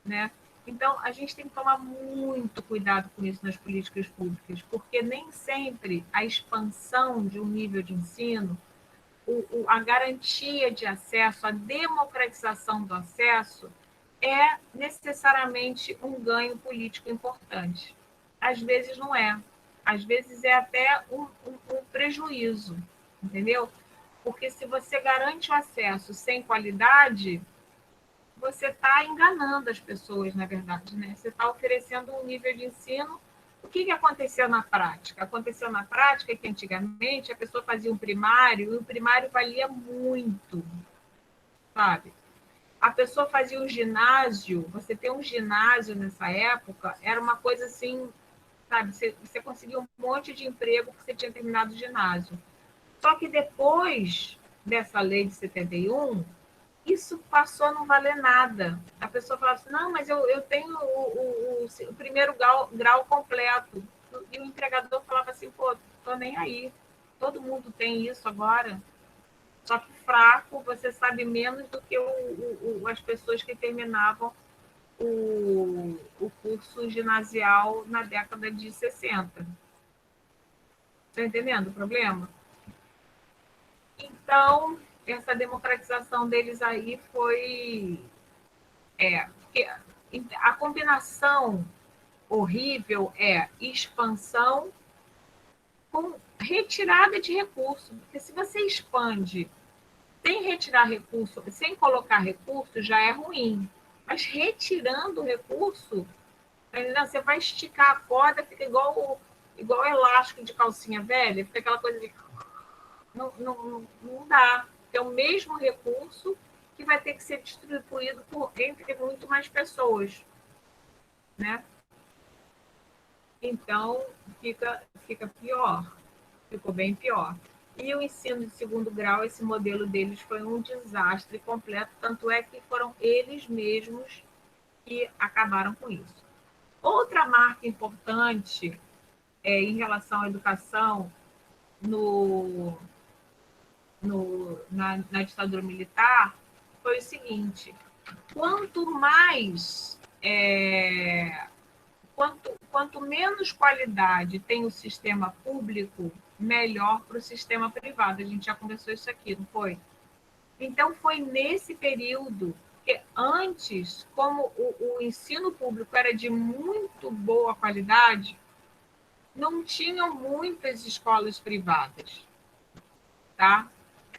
né? Então, a gente tem que tomar muito cuidado com isso nas políticas públicas, porque nem sempre a expansão de um nível de ensino, a garantia de acesso, a democratização do acesso, é necessariamente um ganho político importante. Às vezes não é. Às vezes é até um prejuízo, entendeu? Porque se você garante o acesso sem qualidade, você está enganando as pessoas, na verdade, né? Você está oferecendo um nível de ensino. O que aconteceu na prática? Aconteceu na prática que antigamente a pessoa fazia um primário e o primário valia muito, sabe? A pessoa fazia um ginásio, você ter um ginásio nessa época era uma coisa assim, sabe? Você conseguia um monte de emprego porque você tinha terminado o ginásio. Só que depois dessa lei de 71, isso passou a não valer nada. A pessoa falava assim, não, mas eu tenho o primeiro grau completo. E o empregador falava assim, pô, tô nem aí. Todo mundo tem isso agora. Só que fraco, você sabe menos do que as pessoas que terminavam o curso ginasial na década de 60. Está entendendo o problema? Então, essa democratização deles aí foi... porque a combinação horrível é expansão com retirada de recurso. Porque se você expande sem retirar recurso, sem colocar recurso, já é ruim. Mas retirando o recurso, você vai esticar a corda, fica igual elástico de calcinha velha, fica aquela coisa de... Não dá. É o mesmo recurso que vai ter que ser distribuído entre muito mais pessoas, né? Então, fica pior. Ficou bem pior. E o ensino de segundo grau, esse modelo deles foi um desastre completo, tanto é que foram eles mesmos que acabaram com isso. Outra marca importante em relação à educação na ditadura militar foi o seguinte: quanto mais quanto menos qualidade tem o sistema público, melhor para o sistema privado. A gente já conversou isso aqui, não foi? Então, foi nesse período que antes, como o ensino público era de muito boa qualidade, não tinham muitas escolas privadas. tá?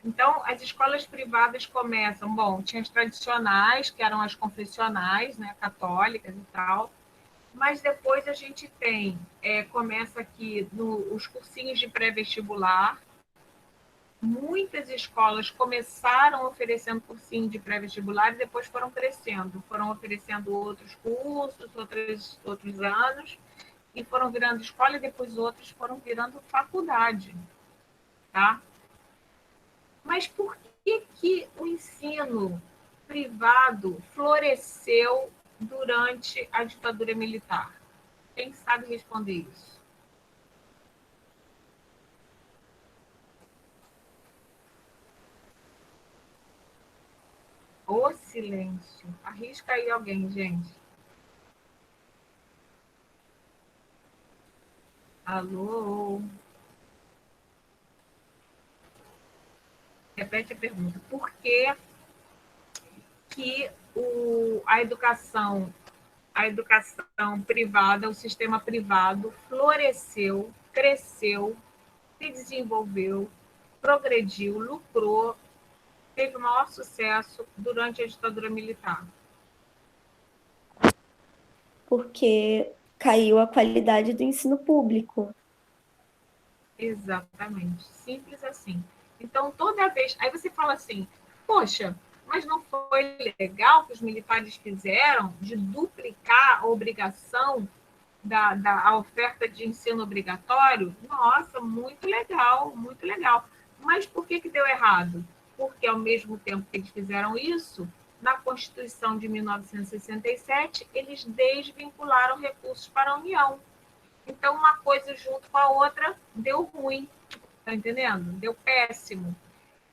Então, as escolas privadas começam, bom, tinha as tradicionais, que eram as confessionais, né, católicas e tal, mas depois a gente tem, começa aqui os cursinhos de pré-vestibular. Muitas escolas começaram oferecendo cursinho de pré-vestibular e depois foram crescendo, foram oferecendo outros cursos, outros anos, e foram virando escola e depois outros foram virando faculdade, tá? Mas por que o ensino privado floresceu durante a ditadura militar? Quem sabe responder isso? O silêncio. Arrisca aí alguém, gente. Alô? Repete a pergunta. Por que a educação privada, o sistema privado floresceu, cresceu, se desenvolveu, progrediu, lucrou, teve o maior sucesso durante a ditadura militar? Porque caiu a qualidade do ensino público. Exatamente, simples assim. Então, toda vez. Aí você fala assim, poxa, mas não foi legal que os militares fizeram de duplicar a obrigação da oferta de ensino obrigatório? Nossa, muito legal, muito legal. Mas por que deu errado? Porque, ao mesmo tempo que eles fizeram isso, na Constituição de 1967, eles desvincularam recursos para a União. Então, uma coisa junto com a outra deu ruim, tá entendendo? Deu péssimo.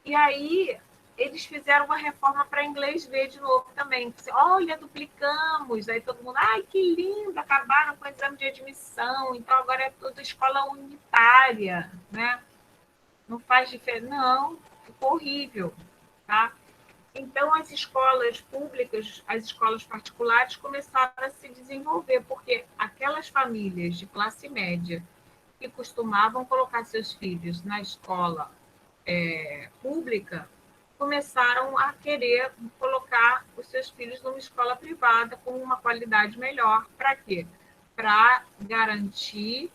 E aí, eles fizeram uma reforma para inglês ver de novo também. Olha, duplicamos. Aí todo mundo, ai, que lindo, acabaram com o exame de admissão. Então, agora é tudo escola unitária, né? Não faz diferença. Não, ficou horrível, tá? Então, as escolas públicas, as escolas particulares começaram a se desenvolver, porque aquelas famílias de classe média que costumavam colocar seus filhos na escola pública começaram a querer colocar os seus filhos numa escola privada com uma qualidade melhor. Para quê? Para garantir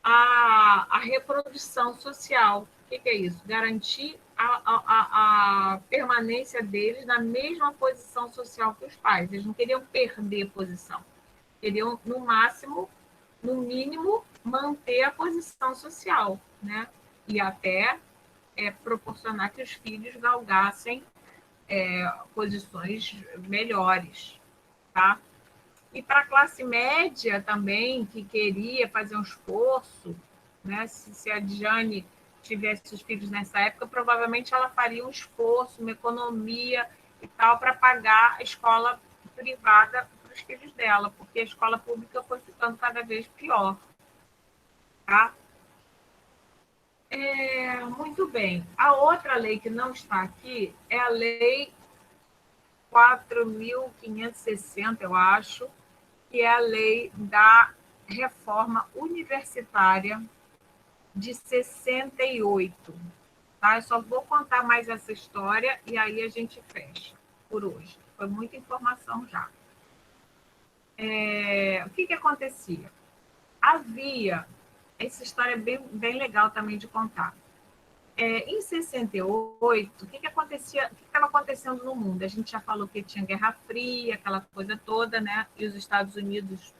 a reprodução social. O que é isso? Garantir a permanência deles na mesma posição social que os pais. Eles não queriam perder posição. Queriam, no máximo, no mínimo, manter a posição social, né? E até proporcionar que os filhos galgassem posições melhores, tá? E para a classe média também, que queria fazer um esforço, né? Se a Jane tivesse os filhos nessa época, provavelmente ela faria um esforço, uma economia e tal, para pagar a escola privada para os filhos dela, porque a escola pública foi ficando cada vez pior. Tá? Muito bem. A outra lei que não está aqui é a Lei 4.560, eu acho, que é a lei da reforma universitária de 68. Tá? Eu só vou contar mais essa história e aí a gente fecha por hoje. Foi muita informação já. O que acontecia? Havia, essa história é bem legal também de contar. Em 68, o que acontecia? O que estava acontecendo no mundo? A gente já falou que tinha Guerra Fria, aquela coisa toda, né? E os Estados Unidos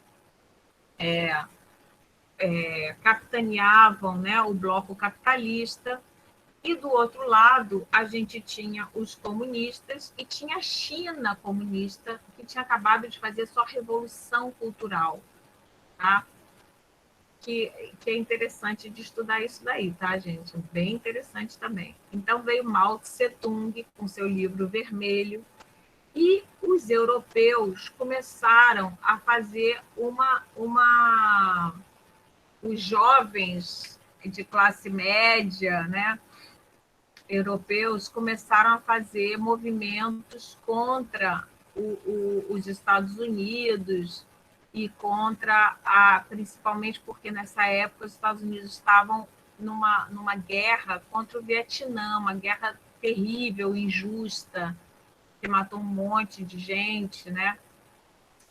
capitaneavam, né, o bloco capitalista. E do outro lado, a gente tinha os comunistas e tinha a China comunista, que tinha acabado de fazer sua revolução cultural, tá? Que é interessante de estudar isso daí, tá, gente? Bem interessante também. Então, veio Mao Tse-tung com seu livro Vermelho, e os europeus começaram a fazer os jovens de classe média, né, europeus, começaram a fazer movimentos contra os Estados Unidos e contra principalmente porque nessa época os Estados Unidos estavam numa guerra contra o Vietnã, uma guerra terrível, injusta, que matou um monte de gente, né?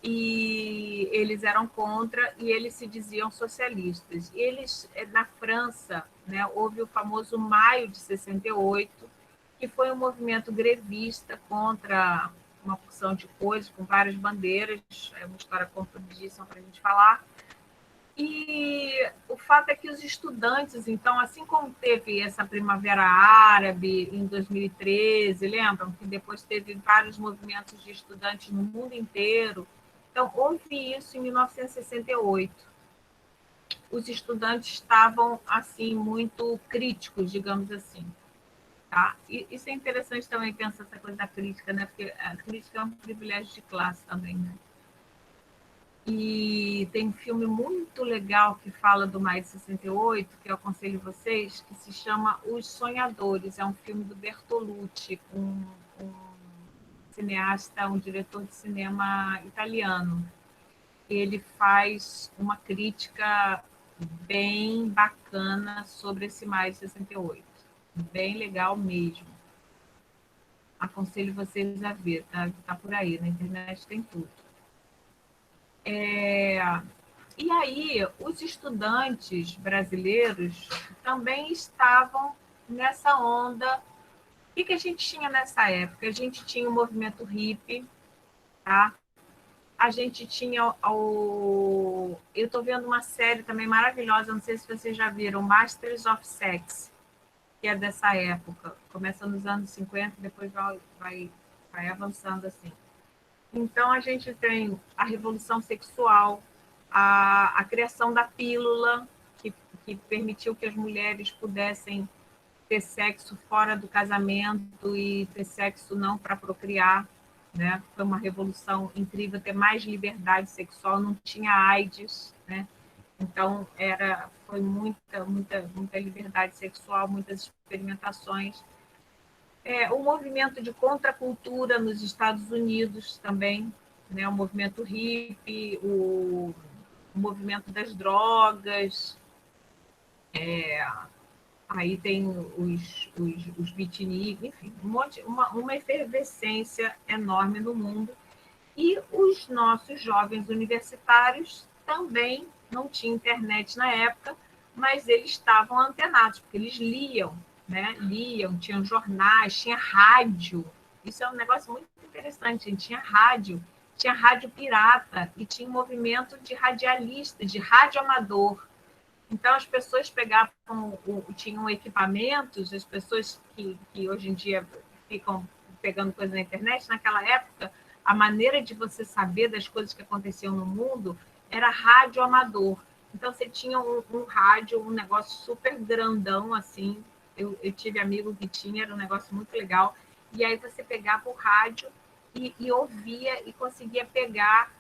E eles eram contra e eles se diziam socialistas. E eles, na França, né, houve o famoso Maio de 68, que foi um movimento grevista contra uma porção de coisas, com várias bandeiras, é uma história compridíssima para a gente falar. E o fato é que os estudantes, então, assim como teve essa Primavera Árabe em 2013, lembram que depois teve vários movimentos de estudantes no mundo inteiro? Então, houve isso em 1968. Os estudantes estavam, assim, muito críticos, digamos assim. Tá? E isso é interessante também pensar essa coisa da crítica, né? Porque a crítica é um privilégio de classe também, né? E tem um filme muito legal que fala do Maio de 68, que eu aconselho vocês, que se chama Os Sonhadores. É um filme do Bertolucci, um cineasta, um diretor de cinema italiano. Ele faz uma crítica bem bacana sobre esse Maio de 68. Bem legal mesmo. Aconselho vocês a ver, tá por aí, na internet tem tudo. E aí, os estudantes brasileiros também estavam nessa onda. O que a gente tinha nessa época? A gente tinha o movimento hippie, tá? A gente tinha o... Eu estou vendo uma série também maravilhosa, não sei se vocês já viram, Masters of Sex, que é dessa época. Começa nos anos 50, depois vai avançando assim. Então, a gente tem a revolução sexual, a criação da pílula, que permitiu que as mulheres pudessem ter sexo fora do casamento e ter sexo não para procriar, né? Foi uma revolução incrível, ter mais liberdade sexual, não tinha AIDS, né? Então, foi muita liberdade sexual, muitas experimentações. O movimento de contracultura nos Estados Unidos também, né? O movimento hippie, o movimento das drogas, aí tem os beatniks, enfim, uma efervescência enorme no mundo. E os nossos jovens universitários também não tinham internet na época, mas eles estavam antenados, porque eles liam, né? Liam, tinham jornais, tinha rádio. Isso é um negócio muito interessante, gente. Tinha rádio pirata e tinha um movimento de radialista, de rádio amador. Então, as pessoas tinham equipamentos, as pessoas que hoje em dia ficam pegando coisa na internet, naquela época, a maneira de você saber das coisas que aconteciam no mundo era rádio amador. Então, você tinha um rádio, um negócio super grandão, assim. Eu tive amigo que tinha, era um negócio muito legal. E aí você pegava o rádio e ouvia e conseguia pegar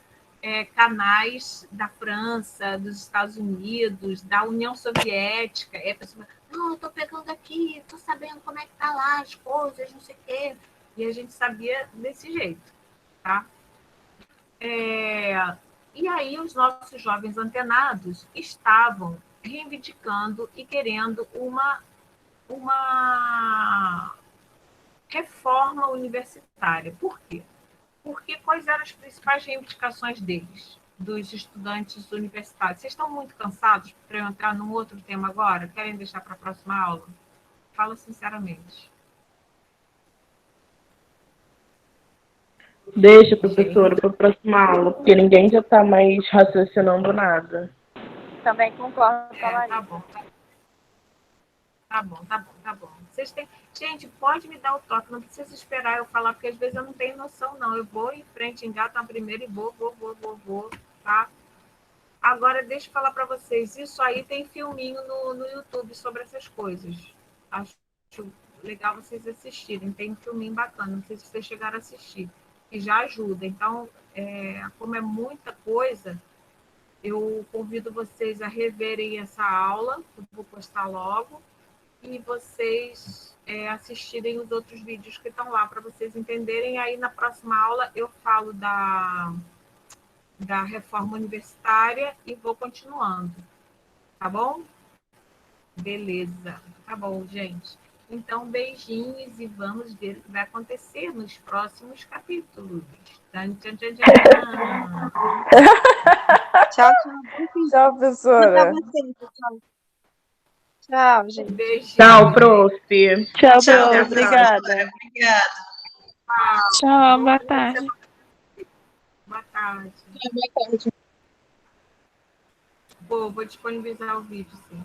canais da França, dos Estados Unidos, da União Soviética. E a pessoa fala, não, eu estou pegando aqui, estou sabendo como é que tá lá as coisas, não sei o quê. E a gente sabia desse jeito, tá? E aí os nossos jovens antenados estavam reivindicando e querendo uma reforma universitária. Por quê? Porque quais eram as principais reivindicações deles, dos estudantes universitários? Vocês estão muito cansados para eu entrar num outro tema agora? Querem deixar para a próxima aula? Fala sinceramente. Deixa, professora, para a próxima aula, porque ninguém já está mais raciocinando nada. Também concordo com a Maria. Tá bom. Tá bom. Vocês têm... Gente, pode me dar o toque, não precisa esperar eu falar, porque às vezes eu não tenho noção, não. Eu vou em frente, engato na primeira e vou, tá? Agora, deixa eu falar para vocês, isso aí tem filminho no YouTube sobre essas coisas. Acho legal vocês assistirem, tem um filminho bacana, não sei se vocês chegaram a assistir, que já ajuda. Então, como é muita coisa, eu convido vocês a reverem essa aula, eu vou postar logo, e vocês assistirem os outros vídeos que estão lá para vocês entenderem. Aí na próxima aula eu falo da reforma universitária e vou continuando, tá bom? Beleza. Tá bom, gente. Então, beijinhos e vamos ver o que vai acontecer nos próximos capítulos. Tchan, tchan, tchan, tchan. Tchau, tchau. Tchau, Pra professora. vocês, tchau. Tchau, gente. Beijinho. Tchau, prof. Tchau, Tchau, Pro. professora. Obrigada. Tchau, boa tarde. Boa tarde. Boa tarde. Vou disponibilizar o vídeo, sim.